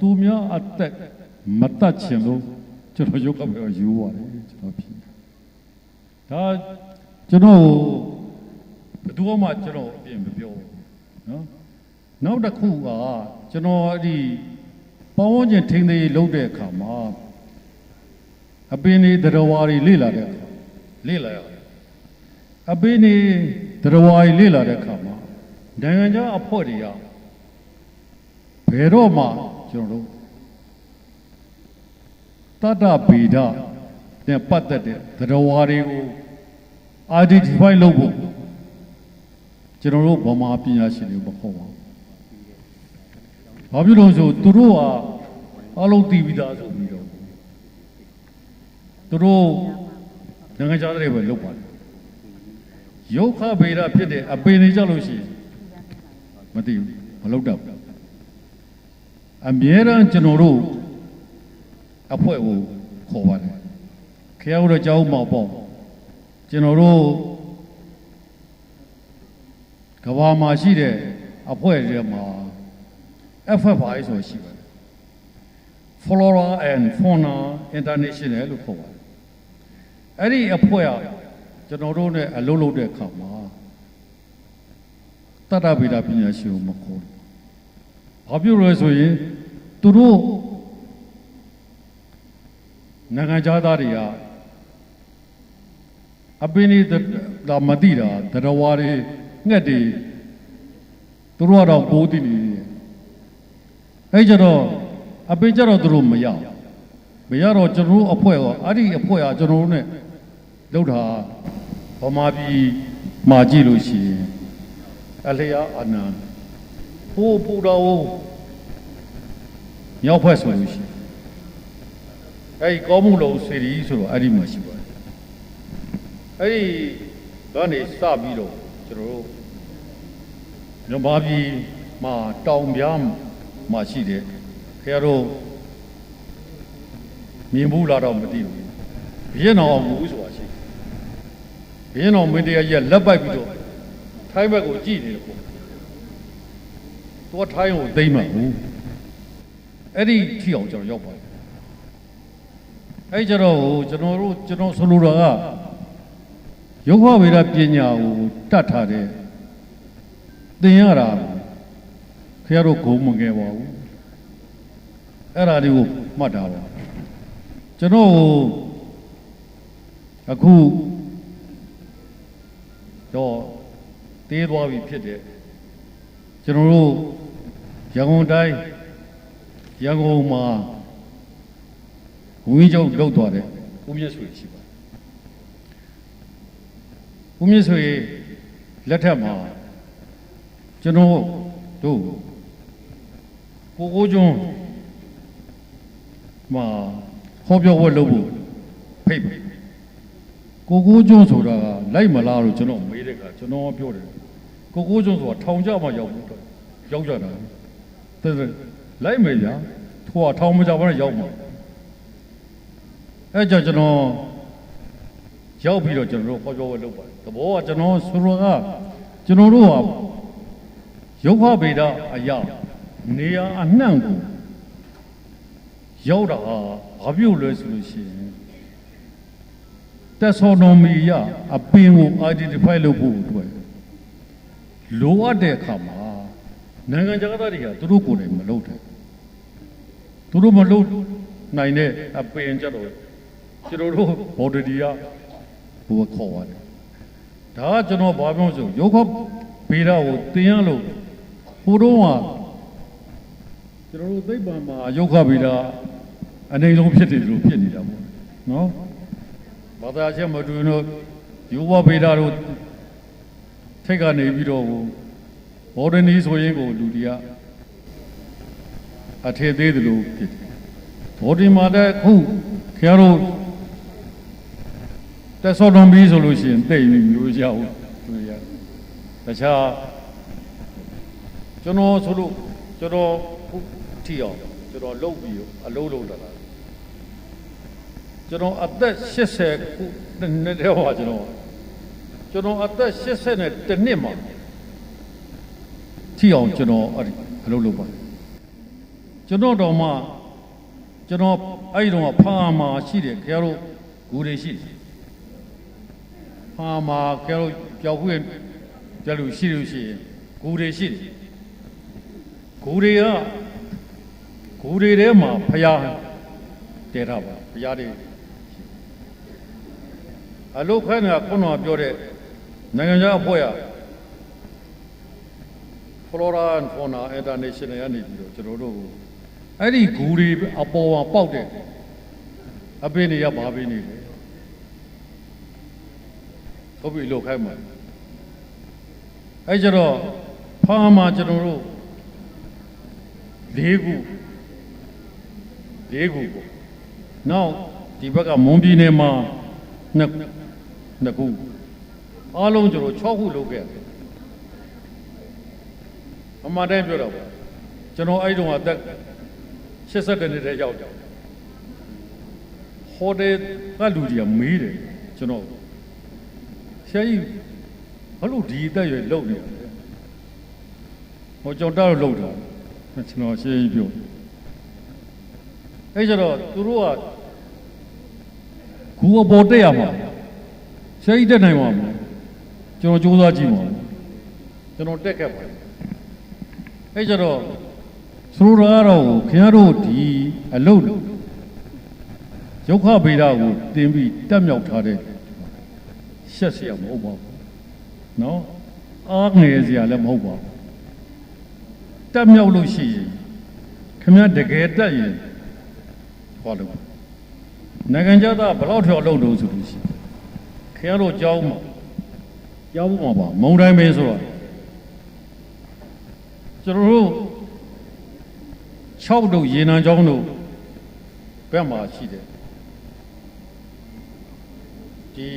သူများအသက်မတတ်ချင်လို့ကျွန်တော်ယုတ်ခဗေဒယူပါတယ်ကျွန်တော်ဖြေဒါကျွန်တော်ဘယ်သူမှကျွန်တော်အပြင်မပြောဘူးနော်နောက်တစ်ခုကကျွန်တော်အဲ့ဒီပေါင်းဝန်းကျင်ထိန်းသိမ်းလုပ်တဲ့အခါမှာအပင်တွေသရဝါတွေလေ့လာတဲ့အခါလေ့လာရတယ်အပင်တွေသရဝါတွေလေ့လာတဲ့အခါမှာနိုင်ငံခြားအဖွဲ့တွေကဘယ်တော့မှကျွန်တော်တို့တတ္တဗေဒနဲ့ပတ်သက်တဲ့သရဝါတွေကို identify လုပ်ဖို့ကျွန်တော်တို့ဗမာပညာရှင်တွေမဟုတ်ပါဘူး။ဘာဖြစ်လို့ဆိုသူတို့ကအလုံးသိပြီးသားဆိုပြီးတော့သူတို့နိုင်ငံခြားတွေပဲလုပ်ပါတယ်။ယုတ်ခဗေဒဖြစ်တဲ့အပင်တွေကြောက်လို့ရှိရင်မသိဘူးမလုပ်တော့ဘူး။အမြဲတမ်းကျွန်တော်တို့အဖွဲ့ကိုခေါ်ပါတယ်။ခင်ဗျားတို့ကြောက်မှာပေါ့ကျွန်တော်တို့ကဘာမှာရှိတဲ့အဖွဲ့တွေမှာ FFI ဆိုရှိပါတယ် Flora and Fauna International လို့ခေါ်ပါတယ်အဲ့ဒီအဖွဲ့ကကျွန်တော်တို့နဲ့အလုပ်လုပ်တဲ့အခါမှာတတ္တဗေဒပညာရှင်ကိုမခေါ်ဘူးဘာဖြစ်လို့လဲဆိုရင်သူတို့နိုင်ငံသားတွေကအပင်တွေဒါမသိတာသရဝါတွေငှက်တွေသူတို့ကတော့ပိုးသိနေတယ်အဲ့ကြတော့အပင်ကြတော့သူတို့မရတော့ကျွန်တော်တို့အဖွဲ့ကအဲ့ဒီအဖွဲ့ကကျွန်တော်တို့ ਨੇ လောက်တာဗမာပြည်မှာကြည့်လို့ရှိရင်အလျာအနန္တဟိုပူတော်မြောက်ဖက်ဆိုလို့ရှိရင်အဲ့ဒီကောမှုလုံးစေရီဆိုတော့အဲ့ဒီမှာရှိပါတယ်အဲ့ဒီကနေစပြီးတော့ကျွန်တော်တို့မြန်မာပြည်မှာတောင်ပြားမှာရှိတယ်ခင်ဗျားတို့မြင်ဘူးလားတော့မသိဘူးဘီရင်တော်မူဆိုတာရှိဘီရင်တော်မင်းတရားကြီးလက်ပိုက်ပြီးတော့ထိုင်းဘက်ကိုကြည့်နေတယ်ပေါ့သူကထိုင်းကိုသိမ့်မှာဘူးအဲ့ဒီထီအောင်ကျွန်တော်ရောက်ပါတယ်အဲ့ကြတော့ကျွန်တော်ဆိုလိုတာကယုတ်ခဗေဒပညာကိုတတ်ထားတဲ့သင်ရတာခင်ဗျားတို့ဂုံမငယ်ပါဘူးအဲ့ဒါတွေကိုမှတ်တာပါကျွန်တော်အခုတော့တေးသွားပြီဖြစ်တဲ့ကျွန်တော်တို့ရန်ကုန်တိုင်းရန်ကုန်မှာဝင်းကျုပ်လောက်သွားတယ်ဦးမြတ်ဆွေရှိပါတယ်ဦးမြင့်ဆွေလက်ထက်မှာကျွန်တော်တို့ကိုကျွန်းမှာဟောပြောပွဲလုပ်ဖို့ဖိတ်ပြီကိုကျွန်းဆိုတာကလိုက်မလားလို့ကျွန်တော်မေးတဲ့အခါကျွန်တော်ပြောတယ်ကိုကျွန်းဆိုတာထောင်ကြမှာရောက်ဘူးရောက်ကြတာတဲ့လိုက်မယ်ကြာထိုးထောင်မကြဘဲရောက်မှာ အဲ့ကြောင့်ကျွန်တော်ရောက်ပြီးတော့ကျွန်တော်တို့ဟောပြောဝဲလုပ်ပါတယ်သဘောကကျွန်တော်ဆိုတော့ကကျွန်တော်တို့ဟာရုပ်ခဗေဒအရာနေရာအနှံ့ကိုရောက်တာဘာပြုတ်လဲဆိုလို့ရှိရင်တက်ဆော်နိုမီရအပင်ကို identify လုပ်ဖို့အတွက်လိုအပ်တဲ့အခါမှာနိုင်ငံခြားသားတွေကသူတို့ကိုယ်တိုင်မလုပ်တယ်သူတို့မလုပ်နိုင်တဲ့အပင်ကြတော့ကျွန်တော်တို့ body ကဟိုခေါ်ပါတယ်ဒါကကျွန်တော်ဘာပြောဆိုရုပ်ခဗေဒကိုသင်ရလို့ဟိုတော့ကကျွန်တော်တို့သိပ္ပံမှာရုပ်ခဗေဒအနေဆုံးဖြစ်တယ်လို့ဖြစ်နေတာပေါ့နော်ဘာသာချက်မတူလို့ရုပ်ဗေဒတို့ထိတ်ကနေပြီးတော့ဘော်ဒနီဆိုရင်ကိုလူတွေကအထည်သေးတယ်လို့ဖြစ်တယ်ဘော်ဒီမှာတဲ့ခုခင်ဗျားတို့တက်ဆော်တော်ပြီးဆိုလို့ရှိရင်တိတ်ပြီးမျိုးရအောင်တွေ့ရတခြားကျွန်တော်ဆိုလို့ကျွန်တော်ခုထီအောင်ကျွန်တော်လုပ်ပြီးအလုံးလုံးလာတာကျွန်တော်အသက်80ခုနှစ်တည်းဟောကျွန်တော်အသက်80နဲ့တစ်နှစ်မှာထီအောင်ကျွန်တော်အဲ့ဒီအလုပ်လုပ်ပါတယ်ကျွန်တော်တော့မှကျွန်တော်အဲ့ဒီတော့ဖာမှာရှိတယ်ခင်ဗျားတို့ဂူတွေရှိတယ်ဖာမှာခင်ဗျားတို့ကြောက်ခွင့်ကြလို့ရှိလို့ရှိရင်ဂူတွေရှိတယ်ဂူတွေထဲမှာဖျားတဲထားပါဖျားတွေအလုတ်ခိုင်းတာခုနကပြောတဲ့နိုင်ငံခြားအဖွဲ့ရFlora and Fauna International ကနေပြီးတော့ကျွန်တော်တို့အဲ့ဒီဂူတွေအပေါ်မှာပေါက်တဲ့အပင်တွေကဘာပင်နေလဲဟုတ်ပြီလို့ခိုင်းမှာအဲ့ကျတော့ဖားမှာကျွန်တော်တို့၄ခုပေါ့နောက်ဒီဘက်ကမွန်ပြည်နယ်မှာနှစ်ခုအားလုံးကျွန်တော်6ခုလုပ်ခဲ့တယ်အမှန်တမ်းပြောတော့ကျွန်တော်အဲ့တုန်းကတက်82နှစ်တည်းရောက်တယ်ဟိုတယ်ကလူကြီးမေးတယ်ကျွန်တော်ဆရာကြီးဘာလို့ဒီအသက်ရွယ်လုံနေလဲဟိုကျွန်တော်တော့လုံတာကျွန်တော်ရှင်းကြီးပြောအဲ့ကျတော့သူတို့ကဂူအပေါ်တက်ရမှာဆရာကြီးတက်နိုင်မှာမလားကျွန်တော်ကြိုးစားကြည့်မှာကျွန်တော်တက်ခဲ့ပါတယ်အဲ့ကျတော့ဆိုလိုတာကတော့ခင်ဗျားတို့ဒီအလုပ်ရုပ်ခဗေဒကိုတင်ပြီးတက်မြောက်ထားတဲ့ရှက်เสียမဟုတ်ပါဘူးနော်အားငယ်เสียလည်းမဟုတ်ပါဘူးတက်မြောက်လို့ရှိရင်ခင်ဗျားတကယ်တက်ရင်ဟောလို့နိုင်ငံခြားသားဘယ်လောက်ထောက်လုပ်လို့ဆိုလို့ရှိရင်ခင်ဗျားတို့ကြောင်းမှာပါမုံတိုင်းပဲဆိုတော့ကျွန်တော်တို့6တို့ရေနံကျောင်းတို့ဘက်မှာရှိတယ်ဒီ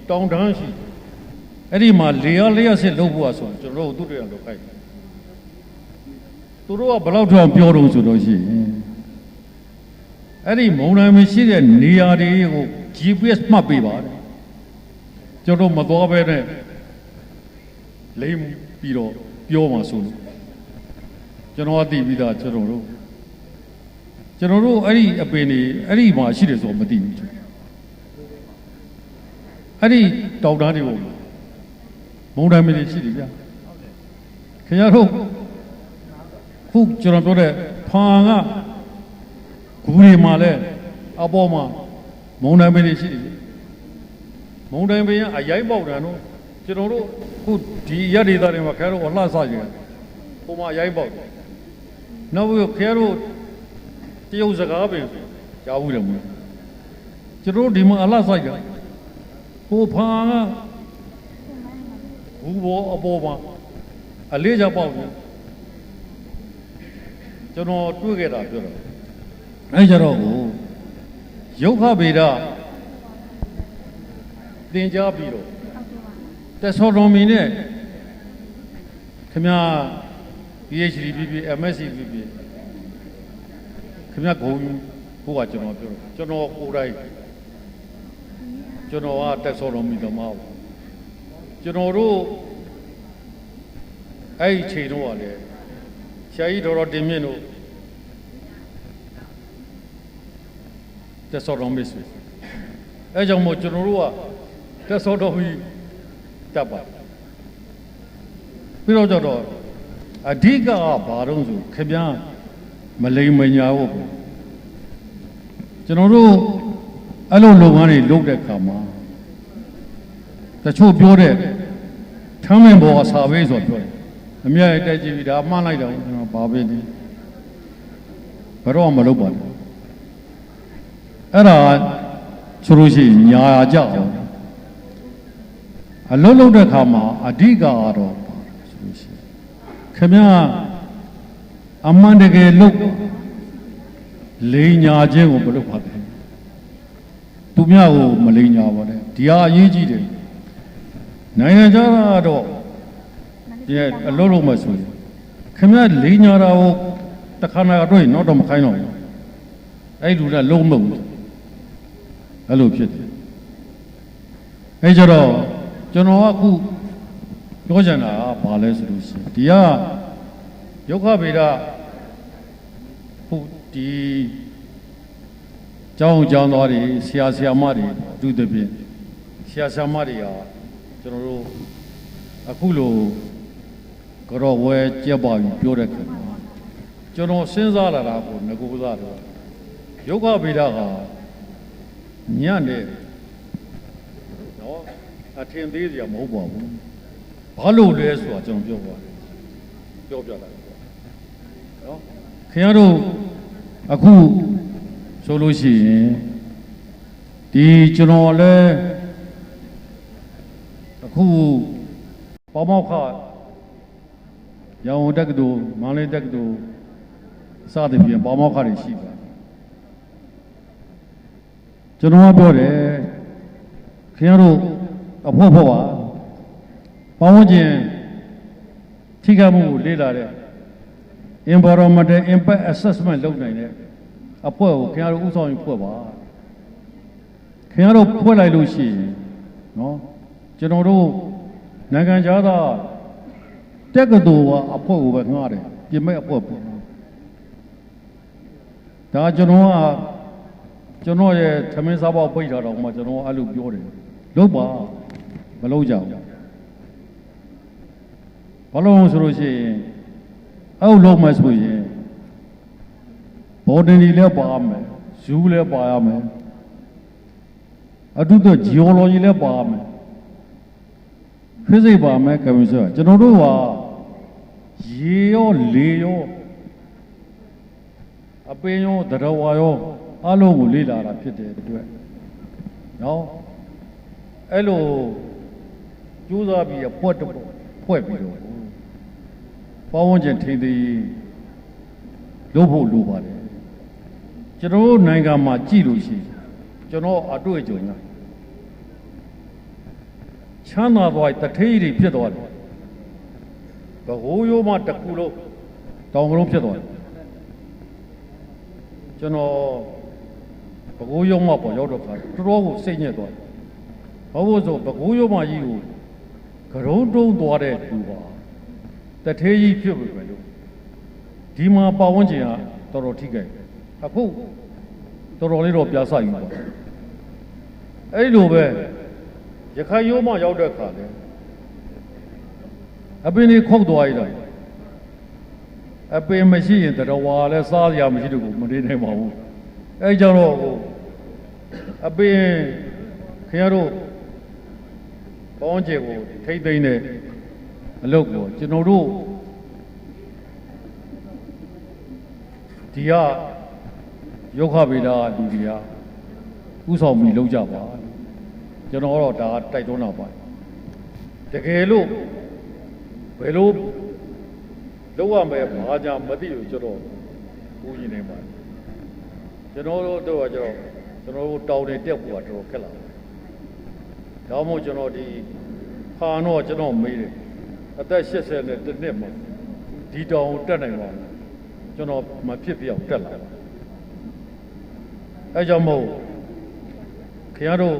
တောင်တန်းရှိအဲ့ဒီမှာလျှက်စစ်လုပ်ဖို့ဆိုကျွန်တော်တို့သူတို့ရလုပ်ခိုင်းသူတို့ကဘယ်လောက်ထောင်ပြောတော့ဆိုတော့ရှိရင်အဲ့ဒီမုံတိုင်းမရှိတဲ့နေရာတွေကို GPS မှတ်ပေးပါတယ်ကျွန်တော်မသွားပဲနဲ့လိမ့်ပြီးတော့ပြောမှဆိုလို့ကျွန်တော်သိပြီးသားကျွန်တော်တို့အဲ့ဒီအပင်တွေအဲ့ဒီမှာရှိတယ်ဆိုတော့မသိဘူးအဲ့ဒီတောက်တန်းတွေပေါ့မုံတိုင်းမင်းရှိတယ်ဗျာခင်ဗျားတို့ခုကျွန်တော်ပြောတဲ့ဖာကဂူတွေမှာလဲအပေါ်မှာမုံတိုင်းမင်းရှိတယ်မုံတိုင်းမင်းအရိုက်ပေါက်တယ်နော်ကျွန်တော်တို့ခုဒီရက်ဒေသတွေမှာခင်ဗျားတို့အလှဆကြတယ်ဟိုမှာအရိုက်ပေါက်တယ်နောက်ပြီးခင်ဗျားတို့တရုတ်စကားပင်ကြားဘူးတယ်မဟုတ်ကျွန်တော်ဒီမှာအလှဆိုင်ကဟိုဖာကဘူးဘောအပေါ်မှာအလေးချပေါက်တယ်ကျွန်တော်တွေ့ခဲ့တာပြောတော့အဲကြတော့ကိုရုပ်ခဗေဒသင်ကြားပြီးတော့တက်ဆော်တော်မီနဲ့ခင်ဗျာPhD ဖြစ်ဖြစ် MSc ဖြစ်ဖြစ်ခင်ဗျာဂုံဘိုးကကျွန်တော်ပြောတော့ကျွန်တော်ကိုယ်တိုင် ကျွန်တော်ကတက်စောတော်မူသမားပါကျွန်တော်တို့အဲ့ဒီချိန်တော့ကလည်းဆရာကြီးတော်တင်မြင့်တို့တက်စောတော်မူဆွေအဲ့ကြောင့်မို့ကျွန်တော်တို့ကတက်စောတော်မူတက်ပါပြီးတော့ကျတော့အဓိကဘာတော့ဆိုခင်ဗျားမလိမ်မညာဖို့ကျွန်တော်တို့အဲ့လိုလုပ်ငန်းတွေလုပ်တဲ့အခါမှာတချို့ပြောတဲ့ထမ်းမင်ဘောကစာပေးဆိုပြောတယ်အမြဲတက်ကြည့်ပြီးဒါမှန်းလိုက်တော့ကျွန်တော်ဘာပဲဒီဘယ်တော့မှမလုပ်ပါဘူးအဲ့ဒါဆိုလို့ရှိရင်ညာကြအောင်အလုံးလုံးတဲ့အခါမှာအဓိကကတော့ဆိုလို့ရှိရင်ခင်ဗျားအမှန်တကယ်လုပ်လိန်ညာခြင်းကိုမလုပ်ပါဘူးသူများကိုမလိန်ညာပါနဲ့ဒီဟာအရေးကြီးတယ်နိုင်ငံခြားတော့ဒီအလုံးလုံးမဆိုရင်ခင်ဗျားလိန်ညာတာကိုတခါနာတော့နောက်တော့မခိုင်းတော့ဘူးအဲ့လူကလုံးမဟုတ်ဘူးအဲ့လိုဖြစ်တယ်အဲ့ကြတော့ကျွန်တော်ကအခုပြောချင်တာကဘာလဲဆိုလို့ရှိရင်ဒီကယုတ်ခဗေဒဟုတ်ဒီကျောင်းသားတွေဆရာဆရာမတွေအထူးသဖြင့်ဆရာဆရာမတွေဟာကျွန်တော်တို့အခုလိုကြောဝဲကြက်ပါပြီးပြောတဲ့ခါမှာကျွန်တော်စဉ်းစားလာတာကိုငကိုးစားတော့ယုတ်ခဗေဒကညံ့တယ်နော်အထင်သေးစရာမဟုတ်ပါဘူးဘာလို့လဲဆိုတာကျွန်တော်ပြောပြတာနော်ခင်ဗျားတို့အခုဆိုလို့ရှိရင်ဒီကျွန်တော်လည်းအခုပေါမောက်ခရန်ကုန်တက္ကသိုလ်မန္တလေးတက္ကသိုလ်စသဖြင့်ပေါမောက်ခတွေရှိပါတယ်ကျွန်တော်ကပြောတယ်ခင်ဗျားတို့အဖို့ပါပေါင်းကျင်ထိခိုက်မှုကိုလေ့လာတဲ့ environmental impact assessment လုပ်နိုင်တဲ့အဖွဲ့ကိုခင်ဗျားတို့ဥဆောင်ရင်ဖွဲ့ပါခင်ဗျားတို့ဖွဲ့လိုက်လို့ရှိရင်နော်ကျွန်တော်တို့နိုင်ငံခြားသားတက္ကသိုလ်ကအဖွဲ့ကိုပဲငှားတယ်ပြင်မဲ့အဖွဲ့ပေါ့ဒါကျွန်တော်ရဲ့သမင်းစားပေါက်ပိတ်ထားတော့မှကျွန်တော်အဲ့လိုပြောတယ်လုပ်ပါမလုပ်ကြဘူးဘာလို့ဆိုလို့ရှိရင်အဲ့လိုလုပ်မှဆိုရင်ဘော်ဒင်တွေလည်းပါမယ်ဇူးလည်းပါရမယ်အတူတူ geology လည်းပါမယ် physics ပါမယ် chemistry ကျွန်တော်တို့ကရေရောလေရောအပင်ရောသရဝါရောအလုံးကိုလေ့လာတာဖြစ်တဲ့အတွက်နော်အဲ့လိုကြိုးစားပြီးဖွဲ့ပြီးတော့ပေါင်းဝန်းကျင်ထိန်းသိမ်းလုပ်ဖို့လိုပါတယ်ကျွန်တော်တို့နိုင်ငံမှာကြည့်လို့ရှိရင်ကျွန်တော်အတွေ့အကြုံညာချမ်းသာသွားတထေးတွေဖြစ်သွားတယ်ဘကိုးရိုးမှတစ်ခုလုံးတောင်ကလုံးဖြစ်သွားတယ်ကျွန်တော်ဘကိုးရိုးမှပေါ်ရောက်တော့ခါတော်တော်ကိုစိတ်ညစ်သွားတယ်ဘာလို့ဆိုဘကိုးရိုးမှကြီးကိုကရုံးတုံးသွားတဲ့သူပါတထေးကြီးဖြစ်ပြီပဲလို့ဒီမှာပတ်ဝန်းကျင်ကတော်တော်ထိခိုက်အခုတော်တော်လေးတော့ပြားဆယူပါအဲ့လိုပဲရခိုင်ရိုးမှရောက်တဲ့ခါလဲအပင်တွေခုတ်သွားရတာအပင်မရှိရင်တဝါလဲစားရမရှိတော့ဘူးမနေနိုင်ပါဘူးအဲ့ကြောင့်တော့အပင်ခင်ဗျားတို့ပေါင်းကျင်ကိုထိမ့်သိမ့်တဲ့အလုပ်ကိုကျွန်တော်တို့ဒီကယောဂဗေဒလူတွေကဥဆောင်ပြီးလုပ်ကြပါကျွန်တော်တော့ဒါတိုက်တွန်းတာပါတကယ်လို့ဘယ်လိုလုပ်ရမယ်ဘာကြောင့်မသိလို့ကျွန်တော်ဦးကြီးနေပါကျွန်တော်တို့ကကျွန်တော်တောင်းနေတက်ဖို့ကတော်တော်ခက်လာတယ်ဒါမှမဟုတ်ကျွန်တော်ဒီခါတော့ကျွန်တော်မေးတယ်အသက်80နဲ့တစ်နှစ်မှာဒီတောင်တက်နိုင်ပါဘူးကျွန်တော်မဖြစ်ပြအောင်တက်လာအဲကြောင့်မို့ခင်ဗျားတို့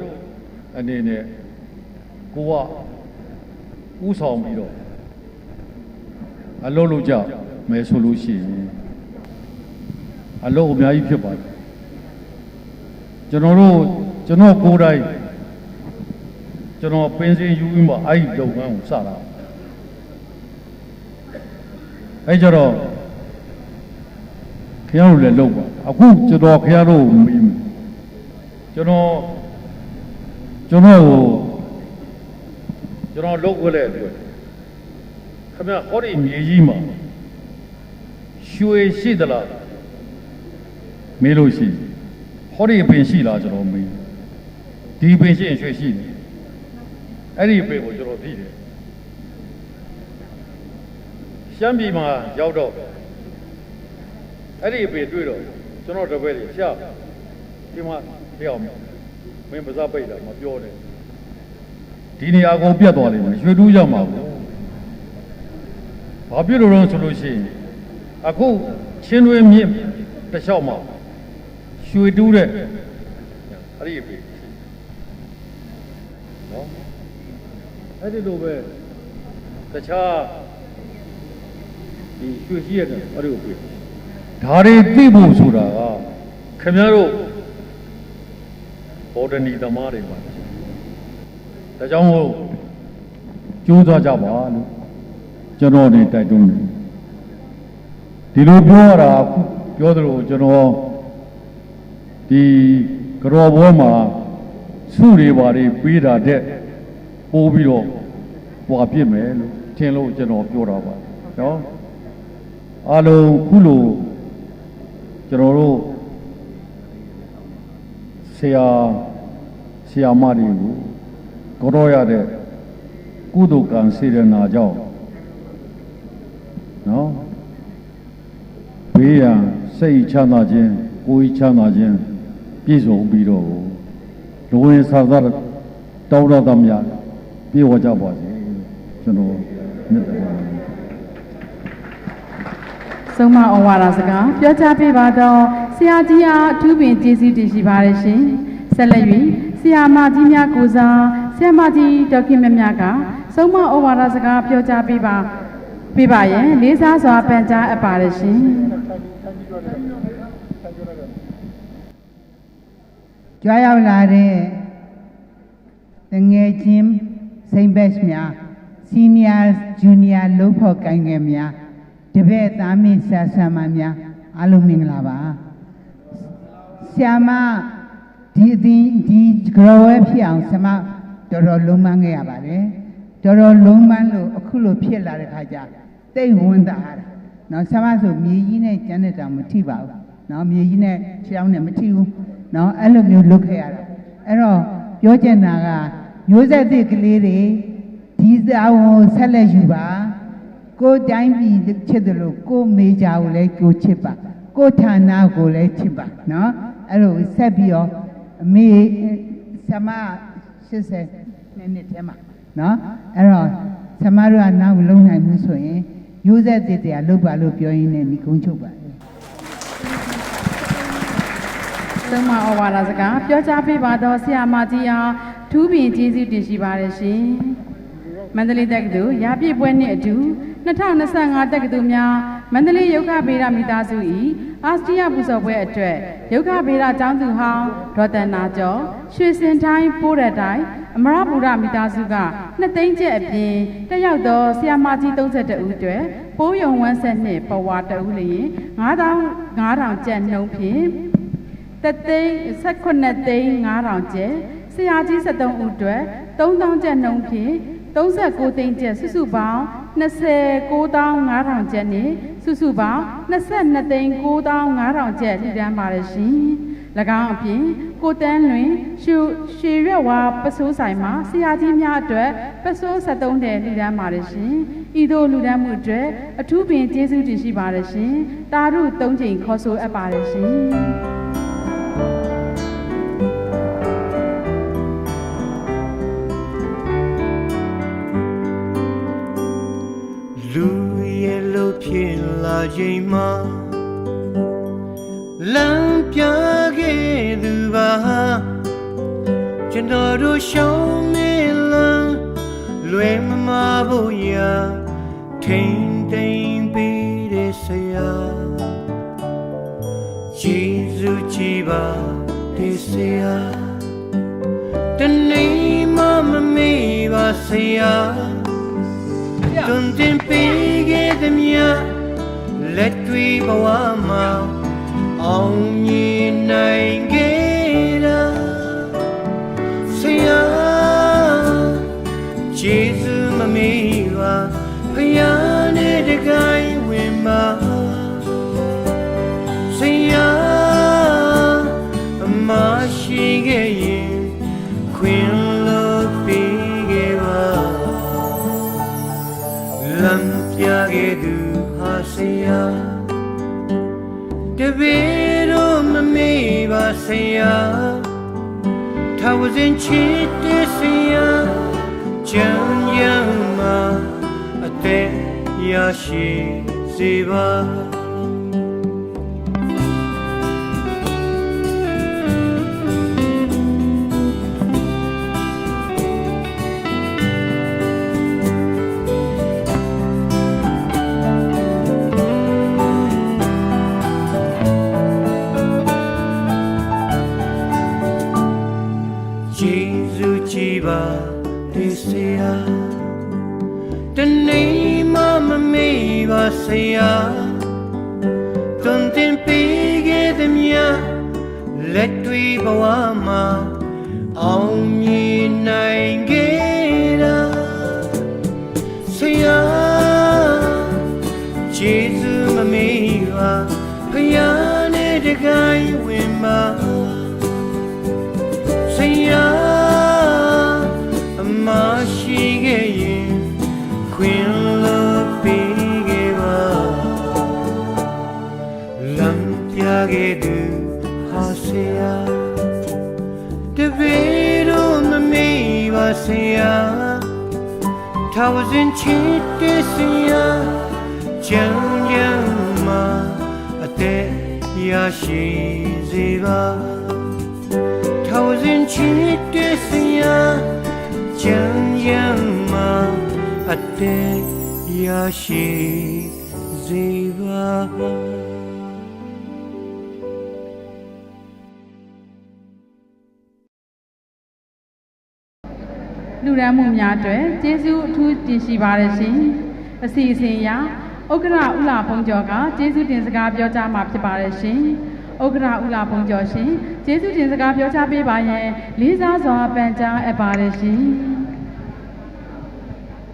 အနေနဲ့ကိုကဥဆောင်ပြီးတော့အလုပ်လုပ်ကြမယ်ဆိုလို့ရှိရင်အလုပ်အများကြီးဖြစ်ပါတယ်ကျွန်တော်ကိုယ်တိုင်ကျွန်တော်ပင်စင်ယူပြီးမှအဲ့ဒီလုပ်ငန်းကိုစတာအဲ့ကြတော့ခင်ဗျားတို့လည်းလုပ်ပါအခုကျွန်တော်ခင်ဗျားတို့မီးကျွန်တော်လုပ်ခွင့်တဲ့အတွက်ခင်ဗျားဟောဒီမြေကြီးမှာရွှေရှိသလားမေးလို့ရှိဟောဒီပင်ရှိလားကျွန်တော်မေးဒီပင်ရှိရင်ရွှေရှိတယ်အဲ့ဒီပင်ကိုကျွန်တော်သိတယ်ရှမ်းပြည်မှာရောက်တော့အဲ့ဒီပင်တွေ့တော့ကျွန်တော်တပည့်တွေရှာဒီမှာတယောက်မင်းပါးစပ်ပိတ်တာမပြောနဲ့ဒီနေရာကိုပြတ်သွားလိမ့်မယ်ရွှေတူးရောက်မှာဘူးဘာဖြစ်လို့လဲဆိုလို့ရှိရင်အခုချင်းတွင်းမြင့်တစ်လျှောက်မှာရွှေတူးတဲ့အဲ့ဒီပြီနော်အဲ့ဒီလိုပဲတခြားဒီရွှေရှိရတယ်အဲ့ဒီကိုပြီဒါတွေသိဖို့ဆိုတာကခင်ဗျားတို့ဘော်ဒနီသမားတွေပါဒါကြောင့်မို့ကြိုးစားကြပါလို့ကျွန်တော်နေတိုက်တွန်းတယ်ဒီလိုပြောရတာပြောသလိုကျွန်တော်ဒီကြော်ဘောမှာစုတွေပါတွေပေးတာတဲ့ပိုးပြီးတော့ဟွာပြစ်မယ်လို့ထင်လို့ကျွန်တော်ပြောတာပါနော်အားလုံးခုလိုကျွန်တော်တို့ဆရာမတွေကိုကြော်ရတဲ့ကုသိုလ်ကံစေရနာကြောင့်နော်ဘေးရန်စိတ်ချမ်းသာခြင်းကိုယ်ချမ်းသာခြင်းပြည့်စုံပြီးတော့လူဝင်စားသားတောင်းတသမျှပြေဝကြပါစေကျွန်တော်မြတ်တာဆုံးမဩဝါဒစကားပြောကြားပေးပါတော့ဆရာကြီးအားအထူးပင်ကျေးဇူးတင်ရှိပါတယ်ရှင်ဆက်လက်၍ဆရာမကြီးများကိုစားဆရာမကြီးဒေါက်ခင်မြတ်မြတ်ကဆုံးမဩဝါဒစကားပြောကြားပေးပါရင်လေးစားစွာပန်ကြားအပ်ပါတယ်ရှင်ကြွားရောက်လာတဲ့တငယ်ချင်းစိန်ဘက်များစီနီယာဂျူနီယာလုံးဖို့ကိုင်ငယ်များတပည့်သားမင်းဆရာမများအားလုံးမင်္ဂလာပါဆရာမဒီကြော်ဝဲဖြစ်အောင်ဆရာမတော်တော်လုံးမခဲ့ရပါတယ်တော်တော်လုံးမလို့အခုလိုဖြစ်လာတဲ့ခါကျတိတ်ဝန်တာနော်ဆရာမဆိုမြေကြီးနဲ့ကျန်တဲ့တောင်မထိပါဘူးနော်မြေကြီးနဲ့ခြေထောက်နဲ့မထိဘူးနော်အဲ့လိုမျိုးလုပ်ခဲ့ရတာအဲ့တော့ပြောချင်တာကမျိုးဆက်သစ်ကလေးတွေဒီစာဝန်ဆက်လက်ယူပါကိုတိုင်းပြည်ချစ်တယ်လို့ကိုမေဂျာကိုလည်းကိုချစ်ပါကိုဌာနကိုလည်းချစ်ပါနော်အဲ့လိုဆက်ပြီးတော့အမေဆမ80နှစ်ထဲမှာနော်အဲ့တော့ဆမတို့ကနောက်မလုံးနိုင်ဘူးဆိုရင်မျိုးဆက်သစ်တွေကလုပ်ပါလို့ပြောရင်းနဲ့မိကုန်းချုပ်ပါတယ်ဆုံးမဩဝါဒစကားပြောကြားပေးပါတော့ဆရာမကြီးအားထူးပင်ကျေးဇူးတင်ရှိပါတယ်ရှင်မန္တလေးတက္ကသိုလ်ရာပြည့်ပွဲနှစ်အတူ2025တက္ကသိုလ်များမန္တလေးယုဂဗေဒမိသားစု၏အာစတီယပူဇော်ပွဲအတွက်ယုဂဗေဒကျောင်းသူဟောင်းဒေါ်တန်နာကျော်ရွှေစင်တိုင်းပိုးရတိုင်းအမရပူရမိသားစုက2သိန်းကျပ်အပြင်တက်ရောက်သောဆရာမကြီး32ဦးအတွက်ပိုးရုံဝမ်းဆက်နှင့်ပဝါတဦးလျင်9500ကျပ်နှုန်းဖြင့်18သိန်း5,000ကျပ်ဆရာကြီး73ဦးအတွက်3000ကျပ်နှုန်းဖြင့်39သိန်းကျပ်စုစုပေါင်း29,500ကျပ်နဲ့စုစုပေါင်း22,9,500ကျပ်လှူဒါန်းပါတယ်ရှင်။၎င်းအပြင်ကိုတန်းလွင်ရွှေရွက်ဝါပစိုးဆိုင်မှာဆရာကြီးများအတွက်ပစိုး73တဲ့လှူဒါန်းပါတယ်ရှင်။ဤသို့လှူဒါန်းမှုအတွက်အထူးပင်ကျေးဇူးတင်ရှိပါတယ်ရှင်။တာရု3ချိန်ခေါ်ဆိုအပ်ပါတယ်ရှင်။လူရဲ့လို့ဖြစ်လာချိန်မှာလမ်းပြခဲ့သူပါ ကျွန်တော်တို့ရှောင်းနေလန်းလွယ်မမဖို့ရာထိန်တိန်ပေးတဲ့ဆရာယေရှုကြည်ပါတဲ့ဆရာတနေ့မှမမေ့ပါဆရာတွင်တင်ပေးခဲ့သည်များလက်တွေဘဝမှာအောင်မြင်နိုင်ခဲ့တာဆရာယေရှုမမေ့ပါဖယားနဲ့တကိုင်းဝင်ပါဆရာအမရှိခဲ့ရင်ခွင်လို့ပေးခဲ့ပါလမ်းပြခဲ့သူဟာဆရာတပည့်တော်မမေ့ပါဆရာထာဝစဉ်ချစ်တဲ့ဆရာချမ်းရမှာအသက်ရရှိစေပါယေရှုကြည်ပါဒီဆရာတနေ့မှမမေ့ပါဆရာတွင်တင်ပေးခဲ့သည်များလက်တွေဘဝမှာအောင်မြင်နိုင်ခဲ့တာဆရာယေရှုမမေ့ပါဖယားနဲ့တကိုင်းဝင်ပါဆရာအမရှိခဲ့ရင်ခွင်လို့ပေးခဲ့ပါလမ်းပြခဲ့သူဟာဆရာတပည့်တော်မမေ့ပါဆရာထာဝစဉ်ချစ်တဲ့ဆရာချမ်းရမှာအသက်ရရှိစေပါထာဝစဉ်ချစ်တဲ့ဆရာချမ်းရမှာအသက်ရရှိစေပါ လူရန်မှုများအတွက်ကျေးဇူးအထူးတင်ရှိပါတယ်ရှင်အစီအစဉ်အရဥက္ကဋ္ဌဦးလာဘုံကျော်ကကျေးဇူးတင်စကားပြောကြားမှာဖြစ်ပါတယ်ရှင်ဥက္ကဋ္ဌဦးလာဘုံကျော်ရှင်ကျေးဇူးတင်စကားပြောကြားပေးပါရန်လေးစားစွာပန်ကြားအပ်ပါတယ်ရှင်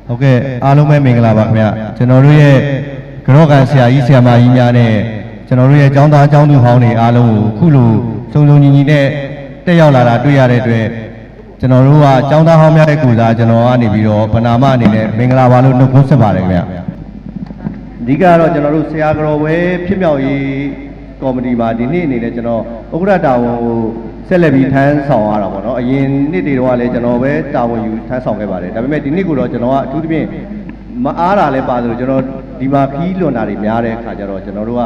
ဟုတ်ကဲ့အားလုံးပဲမင်္ဂလာပါခင်ဗျကျွန်တော်တို့ရဲ့ကြောကန်ဆရာကြီးဆရာမကြီးများနဲ့ကျွန်တော်တို့ရဲ့ကျောင်းသားကျောင်းသူဟောင်းတွေအားလုံးကိုခုလိုစုံစုံညီညီနဲ့တက်ရောက်လာတာတွေ့ရတဲ့အတွက်ကျွန်တော်တို့ကကျောင်းသားဟောင်းများရဲ့ကိုစားကျွန်တော်ကနေပြီးတော့ဗနာမအနေနဲ့မင်္ဂလာပါလို့နှုတ်ခွန်းဆက်ပါတယ်ခင်ဗျအဓိကတော့ကျွန်တော်တို့ဆရာကြော်ဝဲဖြစ်မြောက်ရေးကော်မတီမှာဒီနေ့အနေနဲ့ကျွန်တော်ဥက္ကဋ္ဌတာဝန်ကိုဆက်လက်ပြီးထမ်းဆောင်ရတာပေါ့နော်အရင်နှစ်တွေတော့လည်းကျွန်တော်ပဲတာဝန်ယူထမ်းဆောင်ခဲ့ပါတယ်ဒါပေမဲ့ဒီနှစ်ကတော့ကျွန်တော်ကအထူးသဖြင့်မအားတာလည်းပါသလိုကျွန်တော်ဒီမှာခီးလွန်တာတွေများတဲ့အခါကျတော့ကျွန်တော်တို့က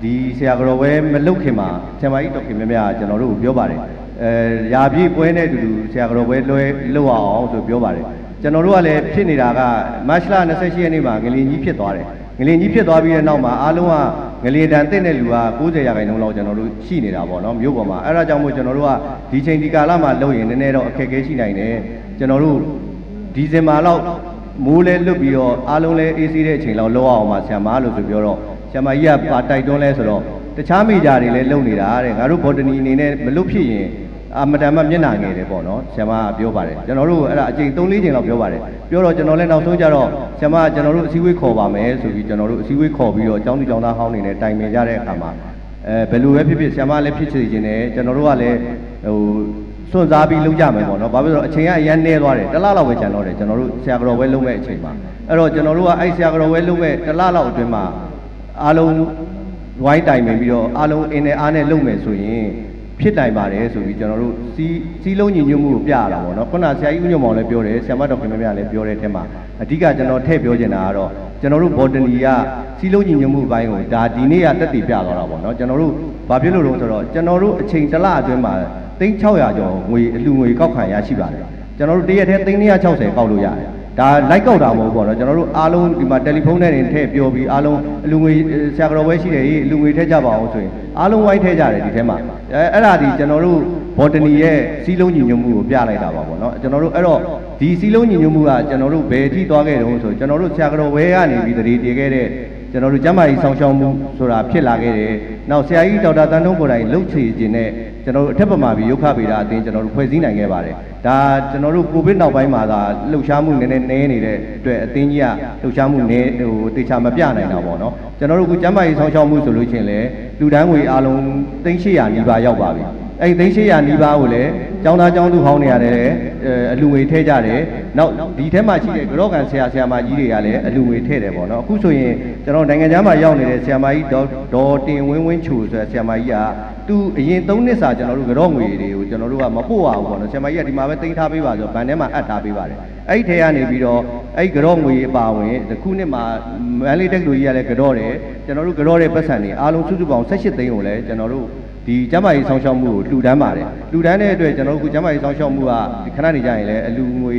ဒီဆရာကြော်ဝဲမလုတ်ခင်မှာဆရာမကြီးတော်ခင်မြတ်ကျွန်တော်တို့ကိုပြောပါတယ်ရာပြည့်ပွဲနဲ့တူတူဆရာကြော်ဝဲလွှဲလောက်အောင်ဆိုပြောပါတယ်ကျွန်တော်တို့ကလည်းဖြစ်နေတာကမတ်လ28ရက်နေ့မှာငလင်ကြီးဖြစ်သွားတယ်ငလင်ကြီးဖြစ်သွားပြီးတဲ့နောက်မှာအားလုံးကငလင်တန်တဲ့တဲ့လူက90%လောက်ကျွန်တော်တို့ရှိနေတာပေါ့နော်မြို့ပေါ်မှာအဲ့ဒါကြောင့်မို့ကျွန်တော်တို့ကဒီချိန်ဒီကာလမှာလုပ်ရင်နည်းနည်းတော့အခက်အခဲရှိနိုင်တယ်ကျွန်တော်တို့ဒီဇင်ဘာလောက်မိုးလဲလွတ်ပြီးတော့အားလုံးလဲအေးဆေးတဲ့အချိန်လောက်လောက်အောင်ပါဆရာမလို့ဆိုပြောတော့ဆရာမကြီးကပါတိုက်တွန်းလဲဆိုတော့တခြားမိကြတွေလည်းလုပ်နေတာတဲ့ငါတို့ဘော်တနီအနေနဲ့မလွတ်ဖြစ်ရင်အမတန်မှမျက်နှာငယ်တယ်ပေါ့နော်ဆရာမကပြောပါတယ်ကျွန်တော်တို့အဲ့ဒါအချိန်3-4ချိန်လောက်ပြောပါတယ်ပြောတော့ကျွန်တော်လည်းနောက်ဆုံးကြတော့ဆရာမကကျွန်တော်တို့အစည်းအဝေးခေါ်ပါမယ်ဆိုပြီးကျွန်တော်တို့အစည်းအဝေးခေါ်ပြီးတော့ကျောင်းသူကျောင်းသားဟောင်းတွေနဲ့တိုင်ပင်ကြတဲ့အခါမှာဘယ်လိုပဲဖြစ်ဖြစ်ဆရာမလည်းဖြစ်စေခြင်းနဲ့ကျွန်တော်တို့ကလည်းစွန့်စားပြီးလုပ်ကြမယ်ပေါ့နော်ဘာဖြစ်လို့အချိန်ကအရန်နှဲသွားတယ်တစ်လလောက်ပဲကျန်တော့တယ်ကျွန်တော်တို့ဆရာကြော်ဝဲလုံးမဲ့အချိန်မှာအဲ့တော့ကျွန်တော်တို့ကအဲ့ဆရာကြော်ဝဲလုံးမဲ့တစ်လလောက်အတွင်းမှာအားလုံးဝိုင်းတိုင်ပင်ပြီးတော့အားလုံးအင်းနဲ့အားနဲ့လုပ်မယ်ဆိုရင်ဖြစ်နိုင်ပါတယ်ဆိုပြီးကျွန်တော်တို့စီးလုံးညီညွတ်မှုကိုပြရတာပေါ့နော်ခုနဆရာကြီးဦးညွန့်မောင်လည်းပြောတယ်ဆရာမတော်ခင်မမြလည်းပြောတဲ့အထက်မှာအဓိကကျွန်တော်ထည့်ပြောချင်တာကတော့ကျွန်တော်တို့ဘော်တနီကစီးလုံးညီညွတ်မှုဘိုင်းကိုဒါဒီနေ့ကတက်တည်ပြသွားတာပေါ့နော်ကျွန်တော်တို့ဘာဖြစ်လို့လဲဆိုတော့ကျွန်တော်တို့အချိန်တစ်လအတွင်းမှာတ သိန်း600ကျော်ငွေအလူငွေကောက်ခံရရှိပါတယ်ကျွန်တော်တို့တရက်ထဲသိန်း260ကောက်လို့ရတယ်ဒါလိုက်ကောက်တာမဟုတ်ဘူးပေါ့နော်ကျွန်တော်တို့အားလုံးဒီမှာတယ်လီဖုန်းနဲ့ထည့်ပြောပြီးအားလုံးအလူငွေဆရာတော်ပဲရှိတယ်အလူငွေထည့်ကြပါအောင်ဆိုရင်အားလုံးဝိုင်းထည့်ကြတယ်ဒီထဲမှာအဲ့ဒါဒီကျွန်တော်တို့ဘော်တနီရဲ့စီးလုံးညီညွတ်မှုကိုပြလိုက်တာပါပေါ့နော်ကျွန်တော်တို့အဲ့တော့ဒီစီးလုံးညီညွတ်မှုကကျွန်တော်တို့ဘယ်အထိသွားခဲ့တုန်းဆိုကျွန်တော်တို့ဆရာတော်ဝဲကနေပြီးတရေတည်ခဲ့တဲ့ကျွန်တော်တို့ကျမ်းမာရေးဆောင်ရှောက်မှုဆိုတာဖြစ်လာခဲ့တယ်။နောက်ဆရာကြီးဒေါက်တာတန်းထုံးကိုယ်တိုင်လှုပ်ချေခြင်းနဲ့ကျွန်တော်တို့အထက်ပမာပြီးရုပ်ခဗေဒအတင်းကျွန်တော်တို့ဖွဲ့စည်းနိုင်ခဲ့ပါတယ်။ဒါကျွန်တော်တို့ကိုဗစ်နောက်ပိုင်းမှာသာလှုပ်ရှားမှုနည်းနည်းနေတဲ့အတွက်အတင်းကြီးကလှုပ်ရှားမှုနည်းတေချာမပြနိုင်တာပေါ့နော်။ကျွန်တော်တို့ကကျမ်းမာရေးဆောင်ရှောက်မှုဆိုလို့ရှိရင်လည်းလူတန်းငွေအားလုံး300နီးပါးရောက်ပါပြီ။အဲ့300နီးပါးကိုလည်းကျောင်းသားကျောင်းသူဟောင်းနေရတယ်အလူငွေထည့်ကြတယ်နောက်ဒီထဲမှာရှိတဲ့ကြော့ကန်ဆရာမကြီးတွေကလည်းအလူငွေထည့်တယ်ပေါ့နော်အခုဆိုရင်ကျွန်တော်နိုင်ငံခြားမှာရောက်နေတဲ့ဆရာမကြီးဒေါ်တင်ဝင်းချိုဆိုတဲ့ဆရာမကြီးကသူအရင်3နှစ်စာကျွန်တော်တို့ကြော့ငွေတွေကိုကျွန်တော်တို့ကမပို့ရဘူးပေါ့နော်ဆရာမကြီးကဒီမှာပဲတင်ထားပေးပါဆိုဗန်ထဲမှာအပ်ထားပေးပါတယ်အဲ့ဒီထဲကနေပြီးတော့အဲ့ကြော့ငွေအပါဝင်တစ်ခုနှစ်မှာမန်လေးတက္ကသိုလ်ကြီးကလည်းကြော့တယ်ကျွန်တော်တို့ကြော့တဲ့ပတ်စံတွေအားလုံးစုစုပေါင်း18သိန်းကိုလည်းကျွန်တော်တို့ဒီကျမ်းမာရေးဆောင်ရှောက်မှုကိုလှူဒန်းပါတယ်လှူဒန်းတဲ့အတွက်ကျွန်တော်တို့ကျမ်းမာရေးဆောင်ရှောက်မှုကခဏနေကြရင်လည်းအလူငွေ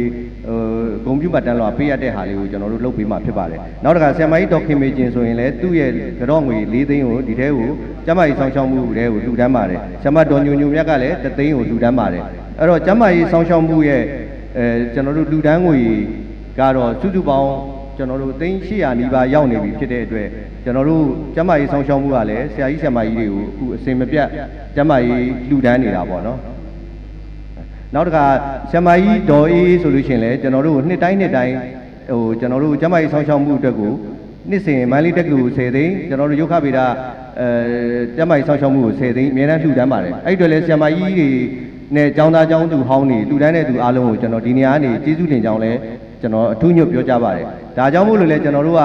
ဂုံပြူမှတ်တန်းလောက်ပေးရတဲ့ဟာလေးကိုကျွန်တော်တို့လုပ်ပေးမှဖြစ်ပါတယ်နောက်တစ်ခါဆရာမကြီးဒေါက်ခင်မေကျင်ဆိုရင်လည်းသူ့ရဲ့ကြော့ငွေ4သိန်းကိုဒီထဲကိုကျမ်းမာရေးဆောင်ရှောက်မှုထဲကိုလှူဒန်းပါတယ်ဆရာမဒေါ်ညိုမြတ်ကလည်း3သိန်းကိုလှူဒန်းပါတယ်အဲ့တော့ကျမ်းမာရေးဆောင်ရှောက်မှုရဲ့ကျွန်တော်တို့လှူဒန်းငွေကတော့စုစုပေါင်းကျွန်တော်တို့300နီးပါးရောက်နေပြီဖြစ်တဲ့အတွက်ကျွန်တော်တို့ကျမ်းမာရေးဆောင်ရှောက်မှုကလည်းဆရာကြီးဆရာမကြီးတွေကိုအခုအစင်မပြတ်ကျမ်းမာရေးလှူဒန်းနေတာပေါ့နော်နောက်တစ်ခါဆရာမကြီးဒေါ်အေးဆိုလို့ရှိရင်လည်းကျွန်တော်တို့နှစ်တိုင်းကျွန်တော်တို့ကျမ်းမာရေးဆောင်ရှောက်မှုအတွက်ကိုနှစ်စဉ်မန္တလေးတက္ကသိုလ်10သိန်းကျွန်တော်တို့ရုပ်ခဗေဒကျမ်းမာရေးဆောင်ရှောက်မှုကို10သိန်းအများအားလှူဒန်းပါတယ်အဲ့ဒီတော့လည်းဆရာမကြီးတွေနဲ့ကျောင်းသားကျောင်းသူဟောင်းတွေလှူဒန်းတဲ့သူအားလုံးကိုကျွန်တော်ဒီနေရာကနေကျေးဇူးတင်ကြောင်းလဲကျွန်တော်အထူးညွတ်ပြောကြပါတယ်ဒါကြောင့်မို့လို့လဲကျွန်တော်တို့က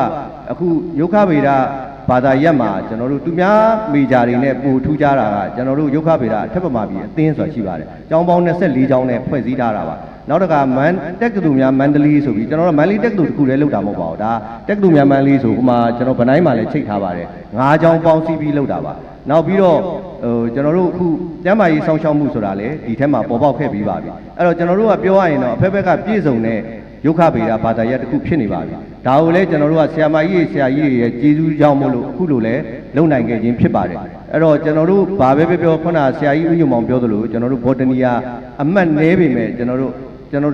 အခုရုပ်ခဗေဒဘာသာရပ်မှာကျွန်တော်တို့သူများမေဂျာတွေနဲ့ပို့ထူးကြတာကကျွန်တော်တို့ရုပ်ခဗေဒအထက်ပမာပြီးအသင်းဆိုတာရှိပါတယ်ကျောင်းပေါင်း24ကျောင်းနဲ့ဖွဲ့စည်းထားတာပါနောက်တစ်ခါတက္ကသိုလ်များမန္တလေးဆိုပြီးကျွန်တော်တို့မန္တလေးတက္ကသိုလ်တစ်ခုတည်းလုပ်တာမဟုတ်ပါဘူးဒါတက္ကသိုလ်များမန္တလေးဆိုဟိုမှာကျွန်တော်ဗနိုင်းမှာလည်းချိတ်ထားပါတယ်9ကျောင်းပေါင်းစည်းပြီးလုပ်တာပါနောက်ပြီးတော့ကျွန်တော်တို့အခုကျမ်းမာရေးဆောင်ရှောက်မှုဆိုတာလေဒီထဲမှာပေါ်ပေါက်ခဲ့ပြီးပါပြီအဲ့တော့ကျွန်တော်တို့ကပြောရရင်တော့အဖက်ဖက်ကပြည့်စုံတဲ့ရုပ်ခဗေဒဘာသာရပ်တစ်ခုဖြစ်နေပါပြီဒါကိုလည်းကျွန်တော်တို့ကဆရာမကြီးဆရာကြီးတွေရဲ့ကျေးဇူးကြောင့်မို့လို့အခုလိုလဲလုံနိုင်ခဲ့ခြင်းဖြစ်ပါတယ်အဲ့တော့ကျွန်တော်တို့ဘာပဲပြောခုနဆရာကြီးဦးညုံမောင်ပြောသလိုကျွန်တော်တို့ဘော်တနီယာအမှတ်နည်းပေမဲ့ကျွန်တော်တို့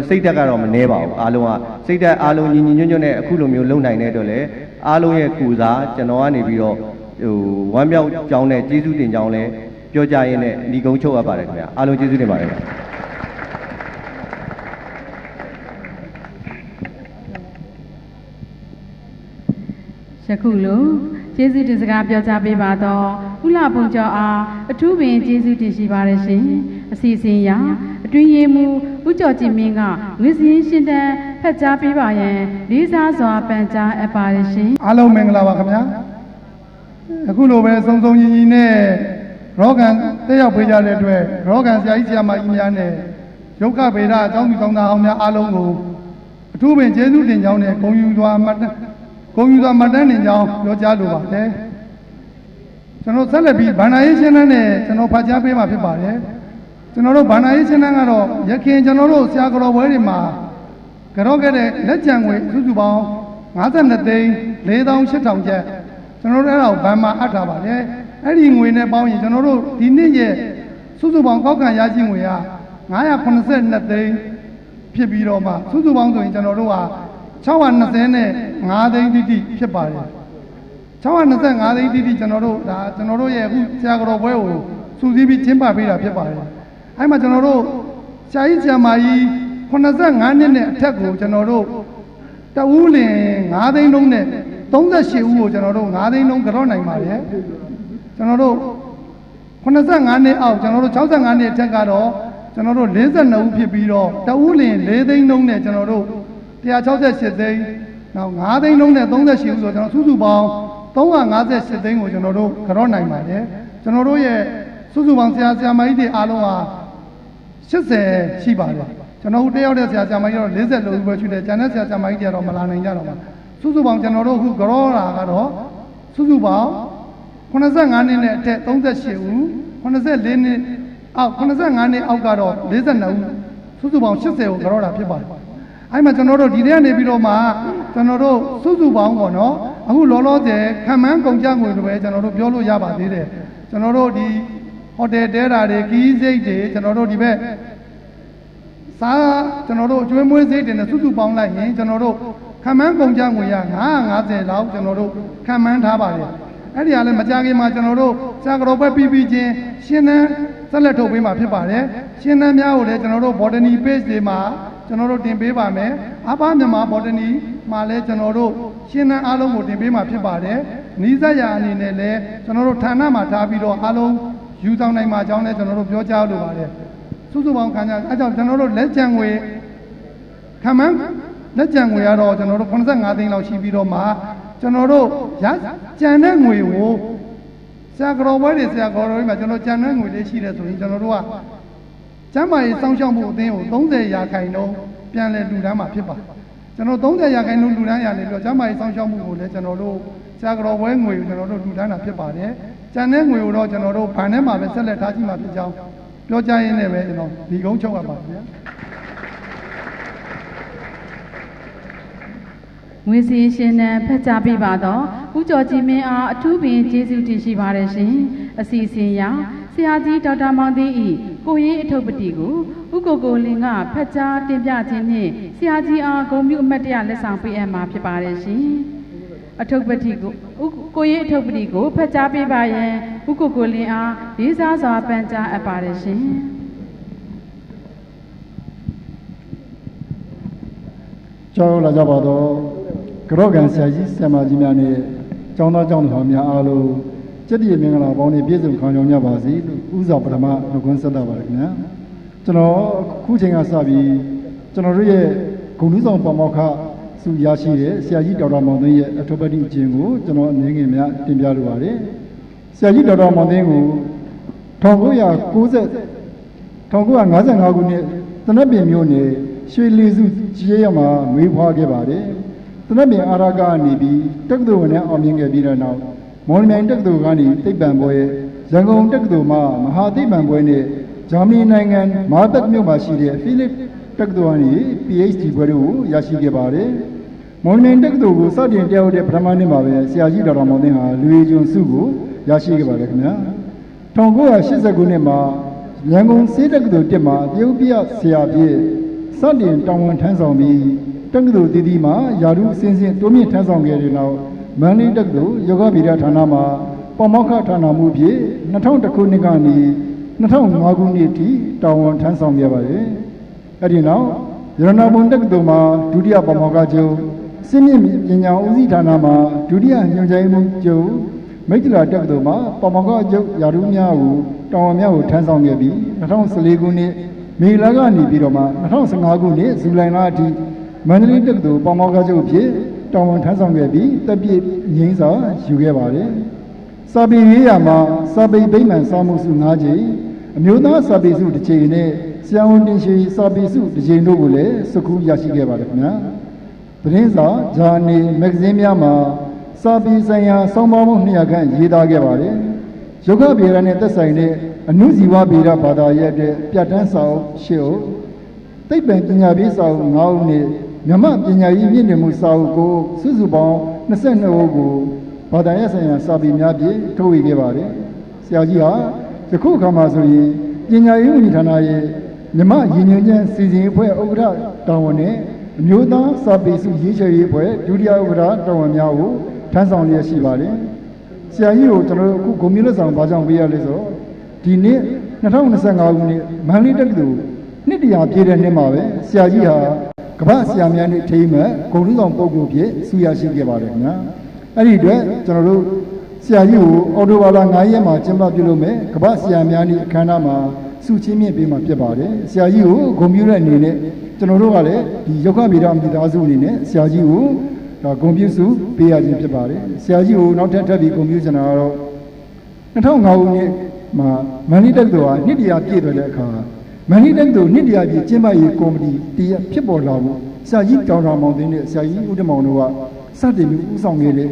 စိတ်ဓာတ်ကတော့မနှဲပါဘူးအားလုံးကစိတ်ဓာတ်အားလုံးညီညွတ်နဲ့အခုလိုမျိုးလုံနိုင်တဲ့အတွက်လည်းအားလုံးရဲ့ကုစားကျွန်တော်ကနေပြီးတော့ဝမ်းမြောက်ကြောင်းနဲ့ကျေးဇူးတင်ကြောင်းလည်းပြောကြရင်းနဲ့ညီကုန်းချုပ်အပ်ပါတယ်ခင်ဗျာအားလုံးကျေးဇူးတင်ပါတယ်ယခုလိုကျေးဇူးတင်စကားပြောကြားပေးပါတော့ဥလပုံကျော်အားအထူးပင်ကျေးဇူးတင်ရှိပါတယ်ရှင်အစီအစဉ်ရအတွင်းရေးမှူးဦးကျော်ကြည်မင်းကငွေစည်းရှင်းတန်းဖတ်ကြားပေးပါရန်လေးစားစွာပန်ကြားအပ်ပါတယ်ရှင်အားလုံးမင်္ဂလာပါခင်ဗျာအခုလိုပဲစုံစုံညီညီနဲ့ရောဂန်တက်ရောက်ပေးကြတဲ့အတွက်ရောဂန်ဆရာကြီးဆရာမကြီးများနဲ့ရုပ်ခဗေဒအကြောင်းသူကောင်းသားအောင်များအားလုံးကိုအထူးပင်ကျေးဇူးတင်ကြောင်းနဲ့ဂုဏ်ယူစွာမှတ်တမ်းတင်ကြောင်းပြောကြားလိုပါတယ်ကျွန်တော်ဆက်လက်ပြီးဗန္ဒာရေးရှင်းတန်းနဲ့ကျွန်တော်ဖတ်ကြားပေးမှာဖြစ်ပါတယ်ကျွန်တော်တို့ဗန္ဒာရေးရှင်းတန်းကတော့ရခင်ကျွန်တော်တို့ဆရာတော်ဘွဲတွေမှာကြော့ခဲ့တဲ့လက်ကျန်ငွေစုစုပေါင်း52သိန်း4800ကျပ်ကျွန်တော်တို့အဲ့ဒါကိုဘဏ်မှာအပ်ထားပါတယ်အဲ့ဒီငွေနဲ့ပေါင်းရင်ကျွန်တော်တို့ဒီနှစ်ရဲ့စုစုပေါင်းကောက်ခံရရှိငွေက982သိန်းဖြစ်ပြီးတော့မှစုစုပေါင်းဆိုရင်ကျွန်တော်တို့က625သိန်းတိတိဖြစ်ပါတယ်625သိန်းတိတိကျွန်တော်တို့ဒါကျွန်တော်တို့ရဲ့အခုဆရာတော်ဘွဲကိုစုစည်းပြီးကျင်းပပေးတာဖြစ်ပါတယ်အဲ့မှာကျွန်တော်တို့ဆရာကြီးဆရာမကြီး85နှစ်နဲ့အထက်ကိုကျွန်တော်တို့တဦးလင်9သိန်းလုံးနဲ့38ဦးကိုကျွန်တော်တို့9သိန်းလုံးကြော့နိုင်ပါတယ်ကျွန်တော်တို့85နှစ်အောက်ကျွန်တော်တို့65နှစ်အထက်ကတော့ကျွန်တော်တို့42ဦးဖြစ်ပြီးတော့တဦးလင်4သိန်းလုံးနဲ့ကျွန်တော်တို့168သိန်းနောက်9သိန်းလုံးနဲ့38ဦးဆိုကျွန်တော်စုစုပေါင်း358သိန်းကိုကျွန်တော်တို့ကြော့နိုင်ပါတယ်ကျွန်တော်တို့ရဲ့စုစုပေါင်းဆရာဆရာမကြီးတွေအားလုံးဟာ80ရှိပါတယ်ကျွန်တော်တို့တယောက်တဲ့ဆရာဆရာမကြီးတော့40လို့ပဲရှိတယ်ကျန်တဲ့ဆရာဆရာမကြီးတွေတော့မလာနိုင်ကြတော့ပါစုစုပေါင်းကျွန်တော်တို့အခုကြော့တာကတော့စုစုပေါင်း85နှစ်နဲ့အထက်38ဦး84နှစ် အောက်85နှစ်အောက်ကတော့42ဦးစုစုပေါင်း80ကိုကြောတာဖြစ်ပါတယ်အဲ့မှာကျွန်တော်တို့ဒီထဲကနေပြီးတော့မှကျွန်တော်တို့စုစုပေါင်းပေါ့နော်အခုလောလောဆယ်ခံမှန်းကုန်ကြငွေလိုပဲကျွန်တော်တို့ပြောလို့ရပါသေးတယ်ကျွန်တော်တို့ဒီဟိုတယ်တဲတာတွေခီးစိတ်တွေကျွန်တော်တို့ဒီဘက်စားကျွန်တော်တို့အကျွေးမွေးစိတ်တွေနဲ့စုစုပေါင်းလိုက်ရင်ကျွန်တော်တို့ခံမှန်းကုန်ကြငွေရ950လောက်ကျွန်တော်တို့ခံမှန်းထားပါတယ်အဲ့ဒီကလည်းမကြခင်မှာကျွန်တော်တို့စာကတော်ပဲပြီးချင်းရှင်းနှန်းဆက်လက်ထုတ်ပေးမှာဖြစ်ပါတယ်ရှင်းနှန်းများကိုလည်းကျွန်တော်တို့ botany page တွေမှာကျွန်တော်တို့တင်ပေးပါမယ်အပားမြန်မာ botany မှာလည်းကျွန်တော်တို့ရှင်းနှန်းအားလုံးကိုတင်ပေးမှာဖြစ်ပါတယ်နီးစပ်ရာအနေနဲ့လည်းကျွန်တော်တို့ဌာနမှာထားပြီးတော့အားလုံးယူဆောင်နိုင်မှာအကြောင်းလည်းကျွန်တော်တို့ပြောကြားလိုပါတယ်စုစုပေါင်းခံကြအဲကြောင့်ကျွန်တော်တို့လက်ကျန်ငွေခံမှန်းလက်ကျန်ငွေကတော့ကျွန်တော်တို့85သိန်းလောက်ရှိပြီးတော့မှကျွန်တော်တို့ကြံတဲ့ငွေကိုဆရာတော်ဘွဲတွေဆရာတော်တွေမှာကျွန်တော်ကြံတဲ့ငွေလေးရှိတယ်ဆိုရင်ကျွန်တော်တို့ကကျမ်းမာရေးစောင့်ရှောက်မှုအသင်းကို30%ပြန်လည်လှူဒန်းမှာဖြစ်ပါတယ်ကျွန်တော်30%လှူဒန်းရနေပြီးတော့ကျမ်းမာရေးစောင့်ရှောက်မှုကိုလည်းကျွန်တော်တို့ဆရာတော်ဘွဲငွေကိုကျွန်တော်တို့လှူဒန်းတာဖြစ်ပါတယ်ကြံတဲ့ငွေကိုတော့ကျွန်တော်တို့ဗန်ထဲမှာပဲဆက်လက်ထားကြည့်မှာဖြစ်ကြောင်းပြောကြားရင်းနဲ့ပဲကျွန်တော်ဒီကုန်းချုပ်ရပါဗျာငွေစီရှင်နှံဖက်ချပေးပါတော့ဦးကျော်ကြည်မင်းအားအထူးပင်ကျေးဇူးတင်ရှိပါတယ်ရှင်အစီအစဉ်ရာဆရာကြီးဒေါက်တာမောင်သိန်းဤကိုရေးအထုပ်ပတိကိုဦးကိုလင်းကဖက်ချတင်ပြခြင်းနှင့်ဆရာကြီးအားဂုဏ်ပြုအမတ်တရလက်ဆောင်ပေးအပ်မှာဖြစ်ပါတယ်ရှင်အထုပ်ပတိကိုကိုရေးအထုပ်ပတိကိုဖက်ချပေးပါရန်ဦးကိုလင်းအားလေးစားစွာပန်ကြားအပ်ပါတယ်ရှင်ကြောက်လာကြပါတော့ကြောကန်ဆရာကြီးဆရာမကြီးများနဲ့ကျောင်းသားကျောင်းသူများအားလုံးကျက်တည်မင်္ဂလာပေါင်းနဲ့ပြည့်စုံခံကြရပါစေလို့ဥစွာပထမနှုတ်ခွန်းဆက်တာပါခင်ဗျာကျွန်တော်ခုချိန်ကစပြီးကျွန်တော်တို့ရဲ့ဂုဏ်ထူးဆောင်ပမောက္ခဆုရရှိတဲ့ဆရာကြီးဒေါက်တာမောင်သိန်းရဲ့အထုပ်ပတိအကျဉ်းကိုကျွန်တော်အနေငယ်များတင်ပြလိုပါတယ်ဆရာကြီးဒေါက်တာမောင်သိန်းကို1955ခုနှစ်တနက်ပင်မြို့နယ်ရွှေလီစုကျေးရွာမှာမွေးဖွားခဲ့ပါတယ်။တနက်ပင်အာရကနေပြီးတက္ကသိုလ်ဝင်နဲ့အောင်မြင်ခဲ့ပြီးတဲ့နောက်မော်လမြိုင်တက္ကသိုလ်ကနေသိပ္ပံဘွဲ့ရန်ကုန်တက္ကသိုလ်မှာမဟာသိပ္ပံဘွဲ့နဲ့ဂျာမနီနိုင်ငံမာဘတ်မြို့မှာရှိတဲ့ဖိလစ်တက္ကသိုလ်ကနေ PhD ဘွဲ့တို့ရရှိခဲ့ပါတယ်။မော်လမြိုင်တက္ကသိုလ်ကိုစတင်တက်ရောက်တဲ့ပထမနှစ်မှာပဲဆရာကြီးဒေါက်တာမောင်သိန်းဟာလူရည်ကျွန်းစုကိုရရှိခဲ့ပါတယ်ခင်ဗျာ။1989ခုနှစ်မှာရန်ကုန်ဆေးတက္ကသိုလ်1မှာတရုတ်ပြဆရာဖြစ်စတင်တောင်းဝန်ထမ်းဆောင်ပြီးတက္ကသိုလ်တည်တည်မှာယာရုအစဉ်စဉ်တိုးမြင့်ထမ်းဆောင်ခဲ့တဲ့နောက်မန္တလေးတက္ကသိုလ်ယောဂဗေဒဌာနမှာပမောက္ခဌာနမှုဖြင့်2001ခုနှစ်ကနေ2005ခုနှစ်ထိတောင်းဝန်ထမ်းဆောင်ခဲ့ပါတယ်။အဲဒီနောက်ရတနာဘုံတက္ကသိုလ်မှာဒုတိယပမောက္ခချုပ်စစ်မြင့်ပညာဦးစီးဌာနမှာဒုတိယညွှန်ကြားရေးမှူးချုပ်မိတ္တလာတက္ကသိုလ်မှာပမောက္ခချုပ်ယာရုများကိုတောင်းဝန်များကိုထမ်းဆောင်ခဲ့ပြီး2014ခုနှစ်မေလကနေပြီးတော့မှ2015ခုနှစ်ဇူလိုင်လအထိမန္တလေးတက္ကသိုလ်ပမောက္ခချုပ်ဖြစ်တာဝန်ထမ်းဆောင်ခဲ့ပြီးတပ်ပြည့်ငိမ့်စာယူခဲ့ပါတယ်။စာပေရေးရာမှာစာပေဗိမာန်စာမှုစု9ကြိမ်အမျိုးသားစာပေစုတစ်ကြိမ်နဲ့ဆရာဝန်တင်ရှိစာပေစုတစ်ကြိမ်တို့ကိုလည်းစကူရရှိခဲ့ပါတယ်ခင်ဗျာ။သတင်းစာဂျာနယ်မဂ္ဂဇင်းများမှာစာပေဆိုင်ရာစောင်းပါမှု200ခန့်ရေးသားခဲ့ပါတယ်။ယောဂဗေဒနဲ့သက်ဆိုင်တဲ့အနုဇီဝဗေဒဘာသာရဲ့အတွက်ပြဋ္ဌာန်းစာအုပ်8အုပ်သိပ္ပံပညာပေးစာအုပ်9အုပ်နဲ့မြမပညာရေးမြင့်တင်မှုစာအုပ်ကိုစုစုပေါင်း22အုပ်ကိုဘာသာရေးဆိုင်ရာစာပေများဖြင့်ထုတ်ဝေခဲ့ပါတယ်။ဆရာကြီးဟာယခုအခါမှာဆိုရင်ပညာရေးဝန်ကြီးဌာနရဲ့မြမရည်ညွှန်းချက်စီစဉ်အဖွဲ့ဥက္ကဋ္ဌတာဝန်နဲ့အမျိုးသားစာပေစုရေးချယ်ရေးအဖွဲ့ဒုတိယဥက္ကဋ္ဌတာဝန်များကိုထမ်းဆောင်လျက်ရှိပါတယ်။ဆရာကြီးကိုကျွန်တော်တို့အခုဂုဏ်ပြုလက်ဆောင်ဘာကြောင့်ပေးရလဲဆိုတော့ဒီနှစ်2025ခုနှစ်မန္တလေးတက္ကသိုလ်နှစ်တရာပြည့်တဲ့နှစ်မှာပဲဆရာကြီးဟာကမ္ဘာဆရာများနဲ့ထိမ်းမဲ့ဂုဏ်ထူးဆောင်ပုဂ္ဂိုလ်ဖြစ်ဆုရရှိခဲ့ပါတယ်ခင်ဗျာအဲ့ဒီအတွက်ကျွန်တော်တို့ဆရာကြီးကိုအော်တိုဘာလ9ရက်မှာကျင်းပပြုလုပ်မယ်ကမ္ဘာဆရာများနဲ့အခမ်းအနားမှာဆုချင်းမြင့်ပေးမှာဖြစ်ပါတယ်ဆရာကြီးကိုဂုဏ်ပြုတဲ့အနေနဲ့ကျွန်တော်တို့ကလည်းဒီယောဂဗေဒမိသားစုအနေနဲ့ဆရာကြီးကိုဒါဂုဏ်ပြုဆုပေးရခြင်းဖြစ်ပါတယ်ဆရာကြီးကိုနောက်ထပ်ပြီးဂုဏ်ပြုချင်တာကတော့2005ခုနှစ်မှာမန္တလေးတက္ကသိုလ်ဟာနှစ်တရာပြည့်တဲ့အခါမန္တလေးတက္ကသိုလ်နှစ်တရာပြည့်ကျင်းပရေးကော်မတီတရဖြစ်ပေါ်လာမှုဆရာကြီးဒေါက်တာမောင်သိန်းနဲ့ဆရာကြီးဦးတမောင်တို့ကစတင်ပြီးဦးဆောင်ခဲ့တဲ့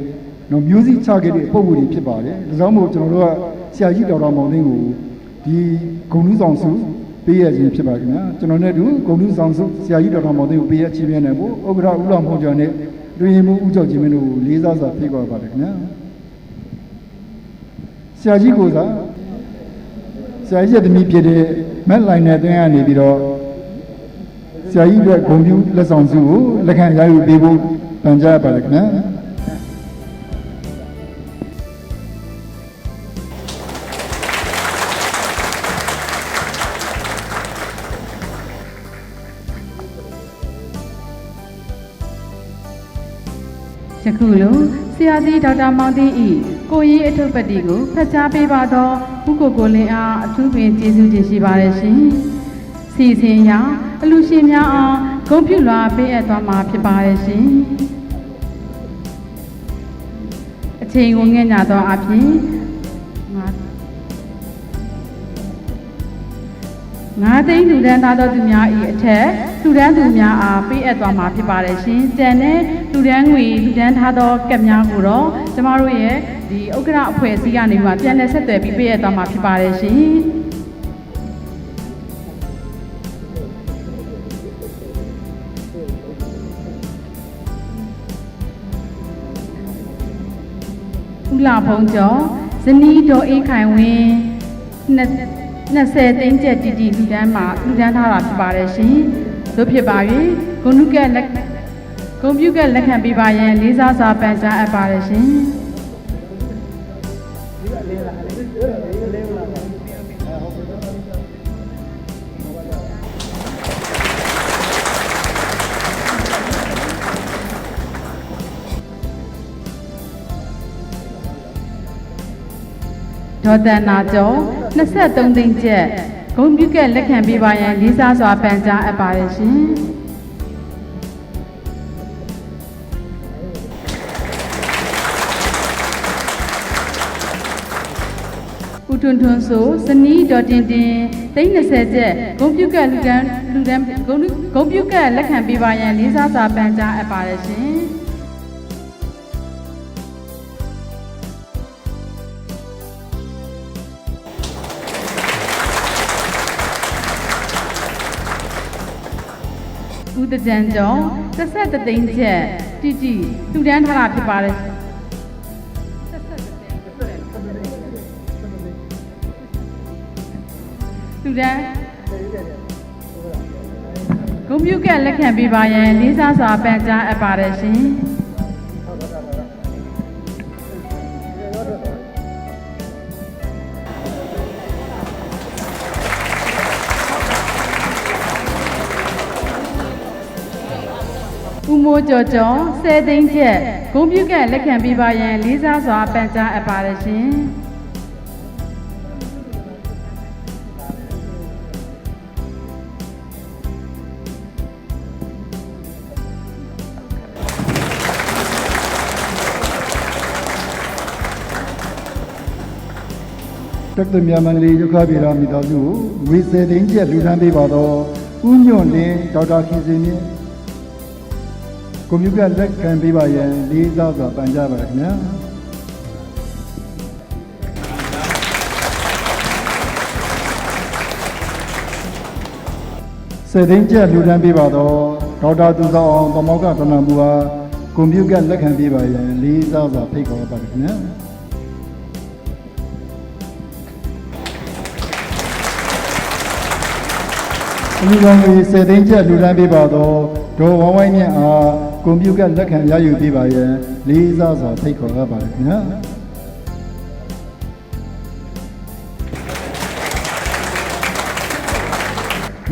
မျိုးစိချခဲ့တဲ့ပုံစံတွေဖြစ်ပါတယ်ဒါကြောင့်မို့ကျွန်တော်တို့ကဆရာကြီးဒေါက်တာမောင်သိန်းကို ဒီဂုဏ်ထူးဆောင်စုပေးရခြင်းဖြစ်ပါခင်ဗျာကျွန်တော်နဲ့တူဂုဏ်ထူးဆောင်စုဆရာကြီးတော်တော်မောင်သိန်းကိုပေးရချီးမြှင့်နေဖို့ဥက္ကဋ္ဌဦးလောင်ဖောကျော်နဲ့တွင်မှုဦးကျော်ကြီးမင်းတို့ကိုလေးစားစွာဖိတ်ခေါ်ပါတယ်ခင်ဗျာဆရာကြီးကိုစားဆရာကြီးရဲ့သမီးဖြစ်တဲ့မက်လိုင်းနဲ့တွင်ကနေပြီးတော့ဆရာကြီးအတွက်ဂုဏ်ပြုလက်ဆောင်စုကိုလက်ခံရယူပေးဖို့ပန်ကြားပါတယ်ခင်ဗျာယခုလိုဆရာကြီးဒေါက်တာမောင်သိန်း၏ကိုရေးအထုပ်ပတ်တီကိုဖတ်ကြားပေးပါတော့ဦးကိုကိုလင်းအားအထူးပင်ကျေးဇူးတင်ရှိပါတယ်ရှင်။စီစဉ်ရာအလူရှင်များအားဂုဏ်ပြုလွှာပေးအပ်သွားမှာဖြစ်ပါတယ်ရှင်။အချိန်ကိုငဲ့ညာသောအဖြစ်ငါးသိန်းလူဒန်းသားသောသူများ၏အထက်လူဒန်းသူများအားပေးအပ်သွားမှာဖြစ်ပါတယ်ရှင်။ကျန်တဲ့လူဒန်းငွေလူဒန်းထားသောကပ်များကိုတော့ကျမတို့ရဲ့ဒီဥက္ကဋ္ဌအဖွဲ့အစည်းကနေမှပြန်လည်ဆက်သွယ်ပြီးပေးအပ်သွားမှာဖြစ်ပါတယ်ရှင်။ဦးလာဖုံးကျော်ဇနီးဒေါ်အေးခိုင်ဝင်း20သိန်းကျပ်တီလူဒန်းမှာလူဒန်းထားတာဖြစ်ပါတယ်ရှင်။တို့ဖြစ်ပါ၍ဂုဏ်ပြုကလက်ခံပေးပါရန်လေးစားစွာပန်ကြားအပ်ပါတယ်ရှင်။ဒေါ်တန်နာကျော်23သိန်းကျပ်ဂုဏ်ပြုကလက်ခံပေးပါရန်လေးစားစွာပန်ကြားအပ်ပါတယ်ရှင်။ဦးထွန်းထွန်းဆိုဇနီးဒေါ်တင်တင်သိန်း20ကျပ်ဂုဏ်ပြုကလူဒန်းဂုဏ်ပြုကလက်ခံပေးပါရန်လေးစားစွာပန်ကြားအပ်ပါတယ်ရှင်။ဦးတကြံကျော်30သိန်းကျပ်တီလူဒန်းထားတာဖြစ်ပါတယ်လူဒန်းဂုဏ်ပြုကလက်ခံပေးပါရန်လေးစားစွာပန်ကြားအပ်ပါတယ်ရှင်ဦးမိုးကျော်ကျော်10သိန်းကျပ်ဂုဏ်ပြုကလက်ခံပေးပါရန်လေးစားစွာပန်ကြားအပ်ပါတယ်ရှင်တက္ကသိုလ်မြန်မာလေးရုပ်ခဗေဒမိသားစုကိုငွေ10သိန်းကျပ်လူထမ်းပေးပါတော့ဦးညွန့်လင်းဒေါက်တာခင်စင်မြင့်ကွန်ပျူတာလက်ခံပေးပါရန်လေးစားစွာပန်ကြားပါရခင်ဗျာ10သိန်းကျပ်လူထမ်းပေးပါတော့ဒေါက်တာသူဆောင်အောင်ပမောက္ခတဏ္ဍမူအားကွန်ပျူတာလက်ခံပေးပါရန်လေးစားစွာဖိတ်ခေါ်ပါရခင်ဗျာအမှုဆောင်တွေ10သိန်းကျပ်လူထမ်းပေးပါတော့ဒေါ်ဝဝိုင်းမြတ်အားကွန်ပျူတာလက်ခံရယူပေးပါရန်လေးစားစွာဖိတ်ခေါ်ပါရခင်ဗျာ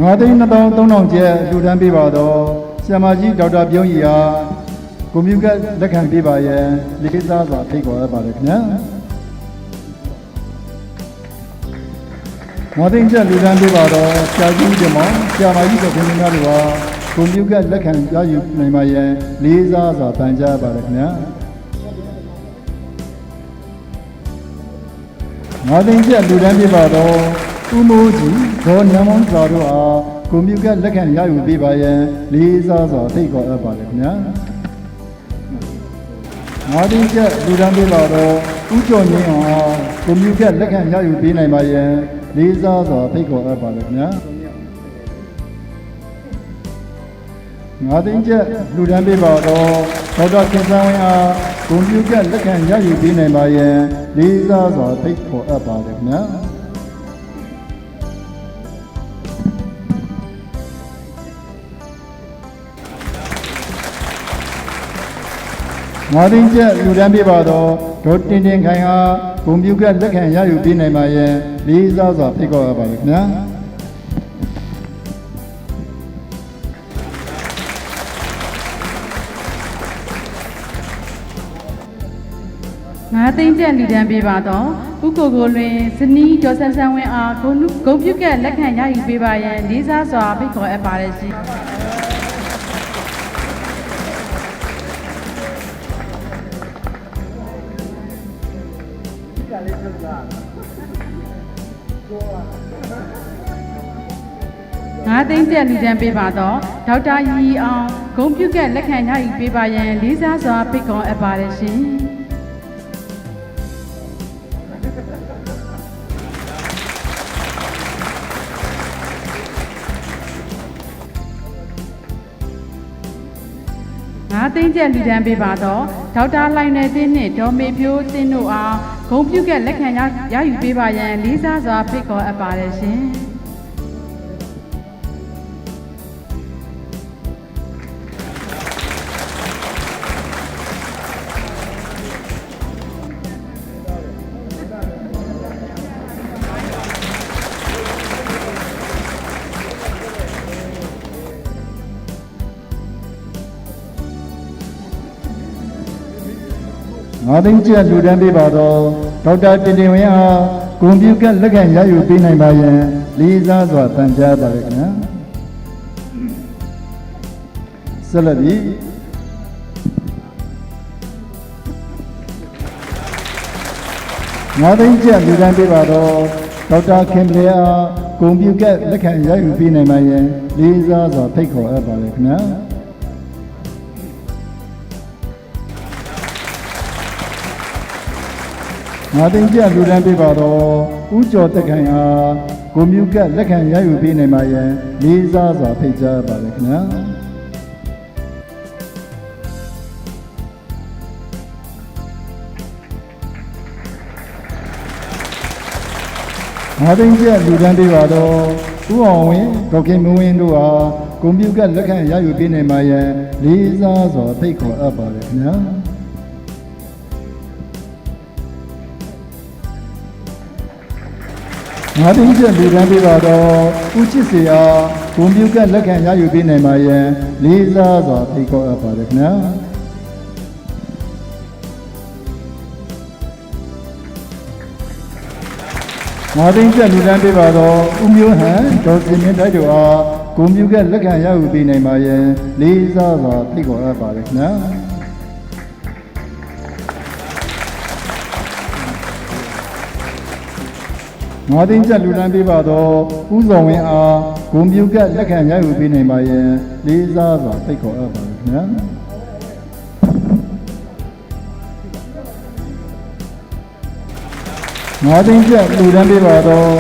9,300,000ကျပ်လူထမ်းပေးပါတော့ဆရာမကြီးဒေါက်တာပြုံးကြီးအားကွန်ပျူတာလက်ခံပေးပါရန်လေးစားစွာဖိတ်ခေါ်ပါရခင်ဗျာ9သိန်းကျပ်လူထမ်းပေးပါတော့ဆရာကြီးတင်မောင်ဆရာမကြီးတို့ခင်ဗျားတို့ဟာကွန်ပျူတာလက်ခံရယူနိုင်ပါရန်လေးစားစွာပန်ကြားပါရခင်ဗျာ9သိန်းကျပ်လူထမ်းပေးပါတော့ဦးမိုးကြီးဒေါ်ညမောင်းစာတို့အားကွန်ပျူတာလက်ခံရယူပေးပါရန်လေးစားစွာဖိတ်ခေါ်အပ်ပါရခင်ဗျာ9သိန်းကျပ်လူထမ်းပေးပါတော့ဦးကျော်ငင်းအောင်ကွန်ပျူတာလက်ခံရယူပေးနိုင်ပါရန် လေးစားစွာဖိတ်ခေါ်အပ်ပါတယ်ခင်ဗျာငါးသိန်းကျပ်လူဒန်းပေးပါတော့ဒေါက်တာခင်ဆန်းဝင်းအားဂုဏ်ပြုကလက်ခံရယူပေးနိုင်ပါရန်လေးစားစွာဖိတ်ခေါ်အပ်ပါတယ်ခင်ဗျာငါးသိန်းကျပ်လူဒန်းပေးပါတော့ဒေါက်တင်တင်ခိုင်အားဂုဏ်ပြုကလက်ခံရယူပေးနိုင်ပါရန်လေးစားစွာဖိတ်ခေါ်အပ်ပါတယ်ခင်ဗျာငါးသိန်းကျပ်လူဒန်းပေးပါတော့ဥကိုကိုလွင်ဇနီးဒေါ်ဆန်းဆန်းဝင်းအားဂုဏ်ပြုကလက်ခံရယူပေးပါရန်လေးစားစွာဖိတ်ခေါ်အပ်ပါတယ်ရှင်ငါးသိန်းကျပ်လူဒန်းပေးပါတော့ဒေါက်တာရီအောင်ဂုဏ်ပြုကလက်ခံရယူပေးပါရန်လေးစားစွာဖိတ်ခေါ်အပ်ပါတယ်ရှင်ငါးသိန်းကျပ်လူဒန်းပေးပါတော့ဒေါက်တာလှိုင်နယ်တင်းနှင့်ဒေါ်မေဖြိုးတင်းတို့အားဂုဏ်ပြုကလက်ခံရယူပေးပါရန်လေးစားစွာဖိတ်ခေါ်အပ်ပါတယ်ရှင်ငါးသိန်းကျပ်လူဒန်းပေးပါတော့ဒေါက်တာတင်တင်ဝင်းအားဂုဏ်ပြုကလက်ခံရယူပေးနိုင်ပါရန်လေးစားစွာပန်ကြားပါရခင်ဗျာဆက်လက်ပြီးငါးသိန်းကျပ်လူဒန်းပေးပါတော့ဒေါက်တာခင်ပလျာဂုဏ်ပြုကလက်ခံရယူပေးနိုင်ပါရန်လေးစားစွာဖိတ်ခေါ်အပ်ပါရခင်ဗျာငါးသိန်းကျပ်လူဒန်းပေးပါတော့ဦးကျော်တက်ခိုင်အားဂုဏ်ပြုကလက်ခံရယူပေးနိုင်ပါရန်လေးစားစွာဖိတ်ကြားပါရခင်ဗျာငါးသိန်းကျပ်လူဒန်းပေးပါတော့ဦးအောင်ဝင်းဒေါက်ခင်မင်းဝင်းတို့အားဂုဏ်ပြုကလက်ခံရယူပေးနိုင်ပါရန်လေးစားစွာဖိတ်ခေါ်အပ်ပါရခင်ဗျာငါးသိန်းကျပ်လူဒန်းပေးပါတော့ဦးချစ်စီအားဂုဏ်ပြုကလက်ခံရယူပေးနိုင်ပါရန်လေးစားစွာဖိတ်ခေါ်အပ်ပါရခင်ဗျာငါးသိန်းကျပ်လူဒန်းပေးပါတော့ဦးမျိုးဟန်ဒေါ်စင်မင်းတိုက်တို့အားဂုဏ်ပြုကလက်ခံရယူပေးနိုင်ပါရန်လေးစားစွာဖိတ်ခေါ်အပ်ပါရခင်ဗျာငါးသိန်းကျပ်လူဒန်းပေးပါတော့ဦးစောဝင်းအားဂုဏ်ပြုကလက်ခံရယူပေးနိုင်ပါရန်လေးစားစွာဖိတ်ခေါ်အပ်ပါခင်ဗျာငါးသိန်းကျပ်လူဒန်းပေးပါတော့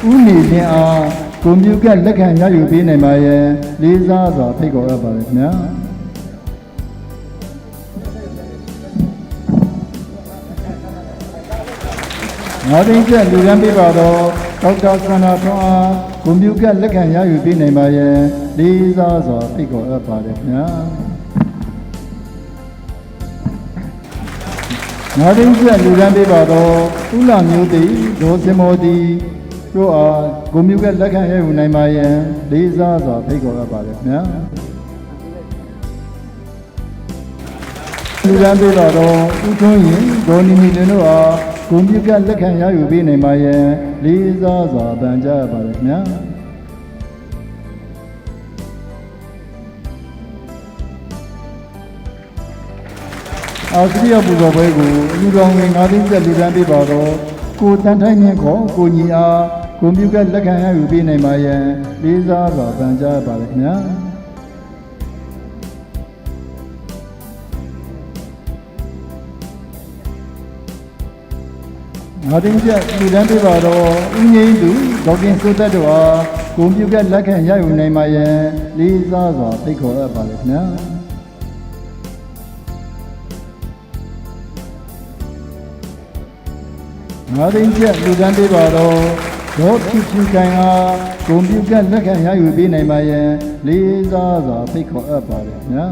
ဦးနေခြင်းအားဂုဏ်ပြုကလက်ခံရယူပေးနိုင်ပါရန်လေးစားစွာဖိတ်ခေါ်အပ်ပါခင်ဗျာငါးသိန်းကျပ်လူဒန်းပေးပါတော့ဒေါက်တာဆန္ဒထွန်းအားဂုဏ်ပြုကလက်ခံရယူပေးနိုင်ပါရန်လေးစားစွာဖိတ်ခေါ်အပ်ပါတယ်ခင်ဗျာငါးသိန်းကျပ်လူဒန်းပေးပါတော့ဦးလာမျိုးသည်ဒေါ်စင်မောသည်တို့အားဂုဏ်ပြုကလက်ခံရယူနိုင်ပါရန်လေးစားစွာဖိတ်ခေါ်အပ်ပါတယ်ခင်ဗျာလူဒန်းပေးပါတော့ဦးထွန်းရင်ဒေါ်နီမီလင်းတို့အားဂုဏ်ပြုကလက်ခံရယူပေးနိုင်ပါရန်လေးစားစွာပန်ကြားပါရခင်ဗျာအာသရိယပူဇော်ပွဲကိုအလူတော်ဝင်ငါးသိန်းကျပ်လူဒန်းပေးပါတော့ကိုတန်ထိုင်းမြင့်ခေါ်ကိုညီအားဂုဏ်ပြုကလက်ခံရယူပေးနိုင်ပါရန်လေးစားစွာပန်ကြားပါရခင်ဗျာဒ ငါတင်းချက်လူတန်းပြပါတော့ဦးငိမ့်သူဒေါကင်စိုးသက်တို့အားဂုဏ်ပြုကလက်ခံရယူနိုင်ပါရန်လေးစားစွာဖိတ်ခေါ်အပ်ပါလေခင်ဗျာငါတင်းချက်လူတန်းပြပါတော့ဒေါဖြူဖြူကန်အားဂုဏ်ပြုကလက်ခံရယူပေးနိုင်ပါရန်လေးစားစွာဖိတ်ခေါ်အပ်ပါလေခင်ဗျာ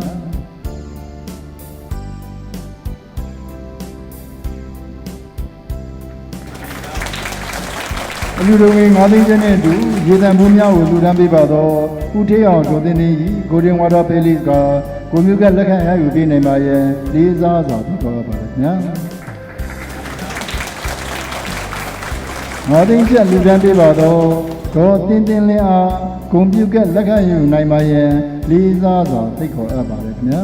အလူတော်ငယ်၅သိန်းကျင်းနဲ့အတူရေတံဘူးများကိုလူတန်းပေးပါတော့ဦးထေးအောင်ဒေါ်တင်တင်ကြီးကိုရင်ဝါတာပေးလိကကိုမျိုးကလက်ခံရယူပေးနိုင်ပါရဲ့လေးစားစွာပြုတော်ပါရခင်ဗျာ၅သိန်းကျလူတန်းပေးပါတော့ဒေါ်တင်တင်လင်းအားကိုမျိုးကလက်ခံယူနိုင်ပါရဲ့လေးစားစွာဖိတ်ခေါ်အပ်ပါရခင်ဗျာ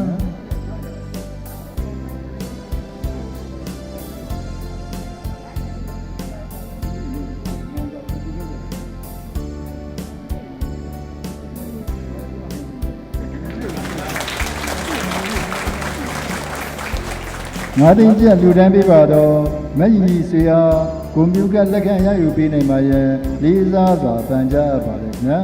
ငါတင်ကျလူတန်းပေးပါတော့မက်ကြီးဆွေအားကိုမျိုးကလက်ခံရယူပေးနိုင်ပါရဲ့လေးစားစွာပန်ကြားအပ်ပါလေခင်ဗျာ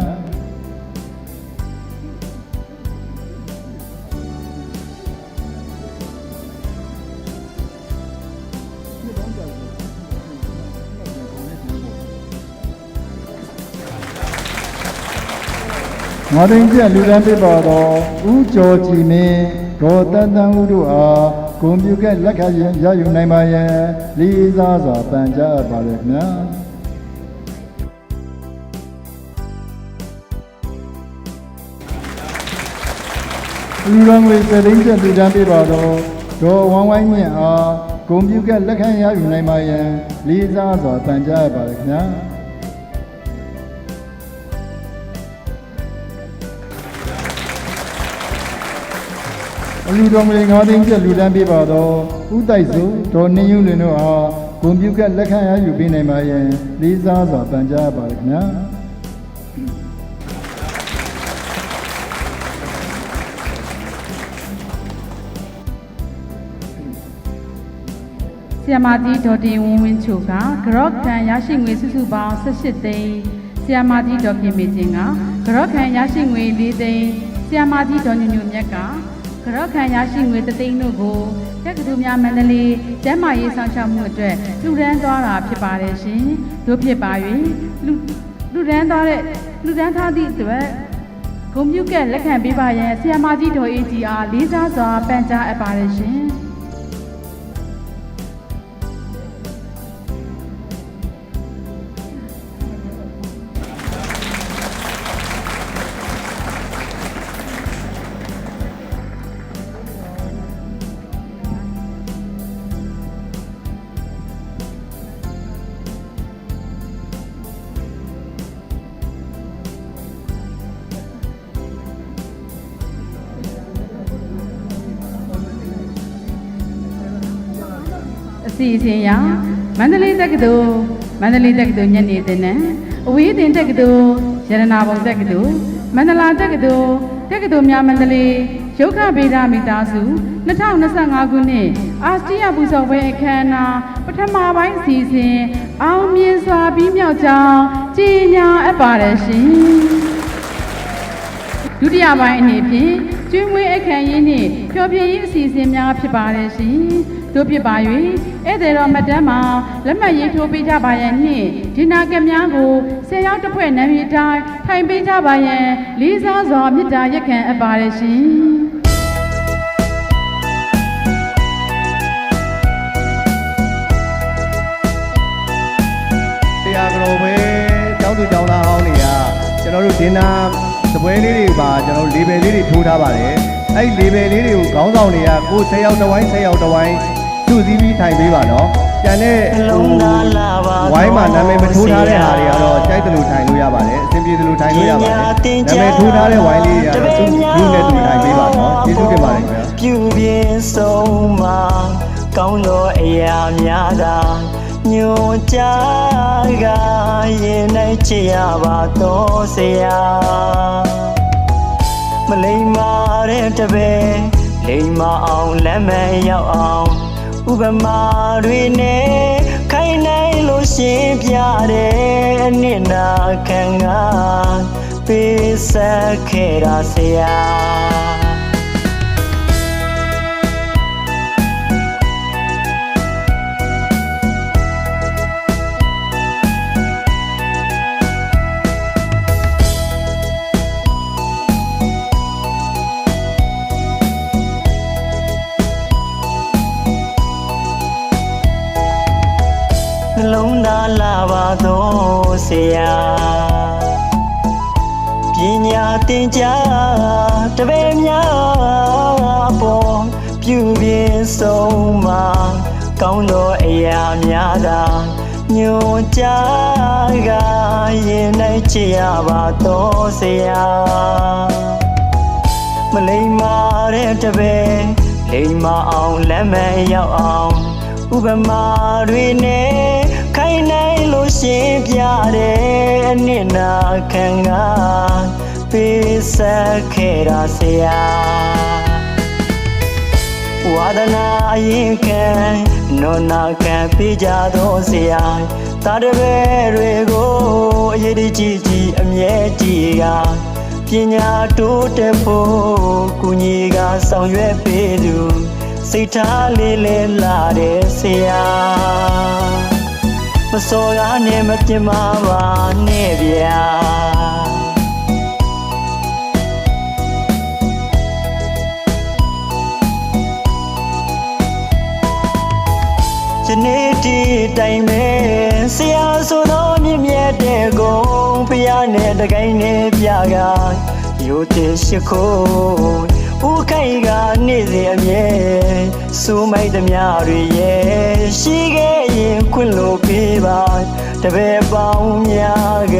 ငါတင်ကျလူတန်းပေးပါတော့ဦးကျော်ကြည်မင်းဒေါ်တန်တန်ဦးတို့အားဂုဏ်ပြုကလက်ခံရယူနိုင်ပါရဲ့လေးစားစွာပန်ကြားပါလေခင်ဗျာလူတော်ငွေစသိန်းကျလူတန်းပေးပါတော့ဒေါ်ဝမ်းဝိုင်းမြင့်အားဂုဏ်ပြုကလက်ခံရယူနိုင်ပါရဲ့လေးစားစွာပန်ကြားပါလေခင်ဗျာအလူတော်မလေး၅သိန်းကျလူတန်းပေးပါတော့ဥတိုက်စုဒေါ်နှင်းယူလင်တို့အားဂုဏ်ပြုကလက်ခံရယူပေးနိုင်ပါရဲ့လေးစားစွာပန်ကြားပါလေခင်ဗျာဆီယမာတီဒေါ်တင်ဝင်းဝင်းချိုကဂရော့ခံရရှိငွေစုစုပေါင်း18သိန်းဆီယမာတီဒေါ်ခင်မေချင်းကဂရော့ခံရရှိငွေ4သိန်းဆီယမာတီဒေါ်ညညမြက်ကဂရော့ခံရရှိငွေ3သိန်းတို့ကိုတက္ကသိုလ်များမန္တလေးကျန်းမာရေးဆောင်ရှောက်မှုအတွက်လှူဒန်းသွားတာဖြစ်ပါတယ်ရှင်တို့ဖြစ်ပါ၍လှူဒန်းထားသည့်အတွက်ဂုဏ်ပြုကလက်ခံပေးပါရန်ဆီယမာတီဒေါ်အေဂျီအားလေးစားစွာပန်ကြားအပ်ပါတယ်ရှင်အစီအစဉ်ရမန္တလေးတက္ကသိုလ်ညနေသင်တန်းအဝေးသင်တက္ကသိုလ်ရတနာပုံတက္ကသိုလ်မန္တလာတက္ကသိုလ်များမန္တလေးရုက္ခဗေဒမိသားစု2025ခုနှစ်အာစတီးယပူဇော်ပွဲအခမ်းအနားပထမပိုင်းအစီအစဉ်အောင်မြင်စွာပြီးမြောက်ကြောင်းကြေညာအပ်ပါတယ်ရှင်ဒုတိယပိုင်းအနေဖြင့်ကျွေးမွေးအခမ်းရေးနှင့်ဖျော်ဖြေရေးအစီအစဉ်များဖြစ်ပါတယ်ရှင်တို့ဖြစ်ပါ၍ဧည့်သည်တော်မှတ်တမ်းမှာလက်မှတ်ရေးထိုးပေးကြပါရန်နှင့်ဒီနာကများကို10ရောက်တစ်ဖွဲ့နာမည်တိုင်းထိုင်ပေးကြပါရန်လေးစားစွာမေတ္တာရက်ခံအပ်ပါတယ်ရှင်တရားကတော်ပဲကျောင်းသူကျောင်းသားဟောင်းတွေကကျွန်တော်တို့ဒင်နာစပွဲလေးတွေပါကျွန်တော်တို့ label လေးတွေထိုးထားပါတယ်အဲ့ဒီ label လေးတွေကိုခေါင်းဆောင်တွေကကို10ရောက်တစ်ဝိုင်း10ရောက်တစ်ဝိုင်းသူ့စည်းပြီးထိုင်ပေးပါနော်ကျန်တဲ့ဝိုင်းမှာနာမည်မထိုးထားတဲ့ဟာတွေကတော့ကြိုက်တယ်လို့ထိုင်လို့ရပါတယ်အဆင်ပြေတယ်လို့ထိုင်လို့ရပါတယ်နာမည်ထိုးထားတဲ့ဝိုင်းလေးတွေကတော့သူ့လူနဲ့သူထိုင်ပေးပါနော်ကျေးဇူးတင်ပါတယ်ခင်ဗျာပြုပြင်းဆုံးမှာကောင်းသောအရာများသာညွှန်ကြားကရင်နိုင်ချရပါတော့ဆရာမလိမ္မာတဲ့တပည့်လိမ္မာအောင်လက်မဲ့ရောက်အောင်ဥပမာတွေနဲ့ခ ခိုင်နိုင်လို့ရှင်းပြတဲ့အနစ်နာခံကပေးဆက်ခဲ့တာဆရာနှလုံးသားလာပါတော့ဆရာပညာသင်ကြားတပည့်များပေါ်ပြုပြင်ဆုံးမှာကောင်းသောအရာများသာညွှန်ကြားကရင်နိုင်ချရပါတော့ဆရာမလိမ္မာတဲ့တပည့်လိမ္မာအောင်လက်မရောက်အောင်ဥပမာတွေနဲ့ခိုင်နိုင်လို့ရှင်းပြတဲ့အနစ်နာခံကပေးဆက်ခဲ့တာဆရာဝါဒနာအရင်ခံနောနာခံပေးကြတော့ဆရာတာတပည့်တွေကိုအရေးကြီးကြီးအမြဲတည်ကပညာတိုးတက်ဖို့ကုညီကဆောင်ရွက်ပေးသူစိတ်ထားလေးလေးလာတဲ့ဆရာမစော်ကားနဲ့မပြမပါနဲ့ဗျာယနေ့ဒီတိုင်ပဲဆရာဆိုတော့မြင့်မြတ်တဲ့ကုံဖျားနဲ့တကိုင်းနဲ့ပြကရိုးတဲ့ရှိခိုးဦးခိုင်ကနေ့စဉ်အမြဲစူးမိုက်သမျှတွေရဲ့ရှိခဲ့ရင်ခွင့်လို့ပေးပါတပည့်ပေါင်းများက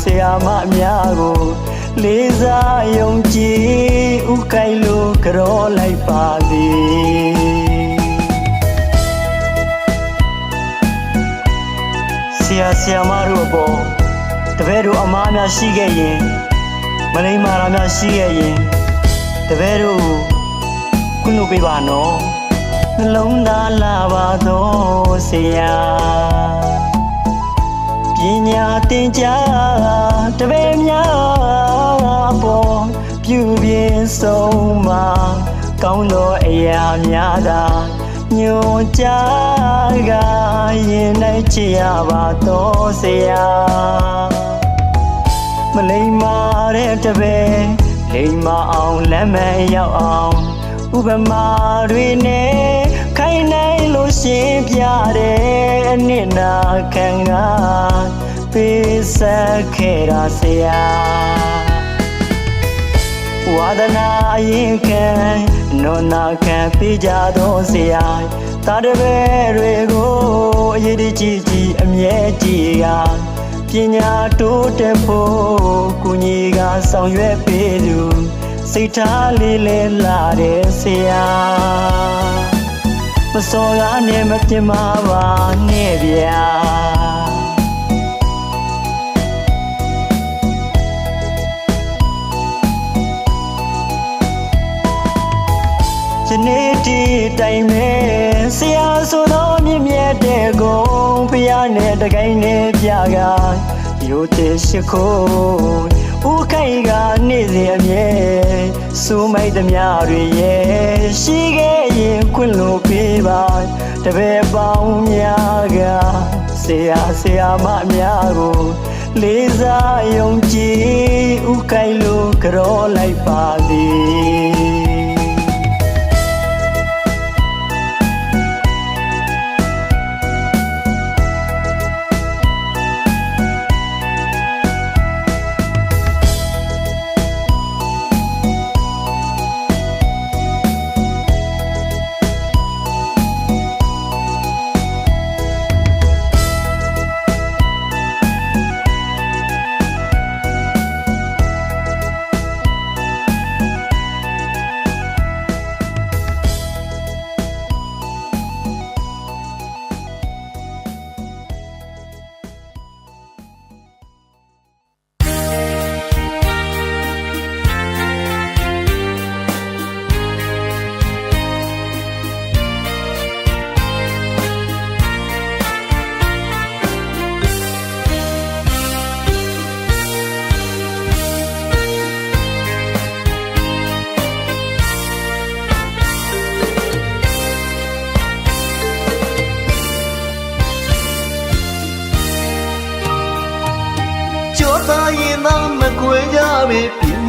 ဆရာမများကိုလေးစားယုံကြည်ဦးခိုင်လို့ကြောလိုက်ပါသည်ဆရာမတို့အပေါ်တပည့်တို့အမားများရှိခဲ့ရင်မလိမ္မာတာများရှိခဲ့ရင်တပည့်တို့ခွင့်လို့ပေးပါနော်နှလုံးသားလာပါတော့ဆရာပညာသင်ကြားတပည့်များပေါ်ပြုပြင်ဆုံးမှာကောင်းသောအရာများသာညွန်ကြားကရင်နိုင်ချရပါတော့ဆရာမလိမ္မာတဲ့တပည့်လိမ္မာအောင်လက်မရောက်အောင်ဥပမာတွေနဲ့ခိုင်နိုင်လို့ရှင်းပြတဲ့အနစ်နာခံကပေးဆက်ခဲ့တာဆရာဝါဒနာအရင်ခံနောနာခံပေးကြတော့ဆရာတာတပည့်တွေကိုအရေးကြီးကြီးအမြဲတည်ကပညာတိုးတက်ဖို့ကုညီကဆောင်ရွက်ပေးသူစိတ်ထားလေးလေးလာတဲ့ဆရာမစော်ကားနဲ့မပြမပါနဲ့ဗျာယနေ့ဒီတိုင်ပဲဆရာဆိုတော့မြင့်မြတ်တဲ့ကုံဖျားနဲ့တကိုင်းနဲ့ပြကရိုးတဲ့ရှိခိုးဦးခိုင်ကနေ့စဉ်အမြဲစူးမိုက်သမျှတွေရဲ့ရှိခဲ့ရင်ခွင့်လို့ပေးပါတပည့်ပေါင်းများကဆရာမများကိုလေးစားယုံကြည်ဥခိုင်လို့ကြောလိုက်ပါသည်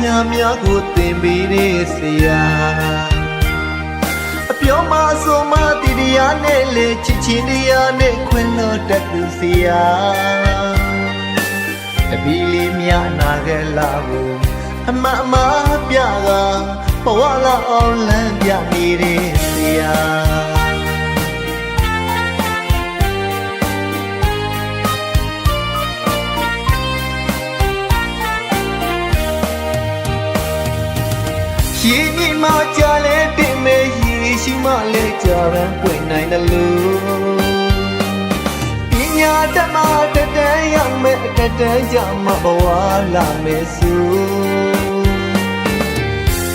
ညာများကိုသင်ပေးတဲ့ဆရာအပြောမဆိုမတီတရားနဲ့လေချစ်ချင်းတရားနဲ့ခွင့်လို့တတ်သူဆရာတပီးလေးများနာခဲ့လာကိုအမအမပြကဘဝလာအောင်လမ်းပြနေတဲ့ဆရာရှင်ကြီးမကြလဲတင်မေရေရှိမလဲကြရန်ပွင့်နိုင်တယ်လို့ပညာတမတတန်းရမယ်တတန်းကြမှာဘဝလာမယ်ဆို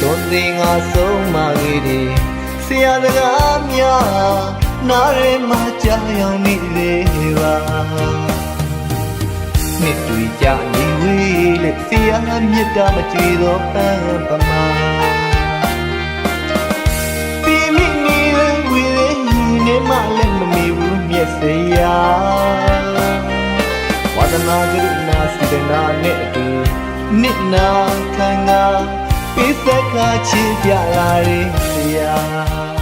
တွန်စင်ငါဆုံးမကြီးတယ်ဆရာစကားများနားရဲမှာကြောင်ရောင်နေလေပါနှစ်တွေ့ကြနေဝေးလေဆရာမြတ်တာမကြွေတော့ပန်းပမာပြင်းမိနေဝေးလေနေမလည်းမမီဘူးမြတ်ဆရာဝါဒနာကရုဏာစေတနာနဲ့အတူနှစ်နာခံငါပိစကချီပြလာရဲ့ဆရာ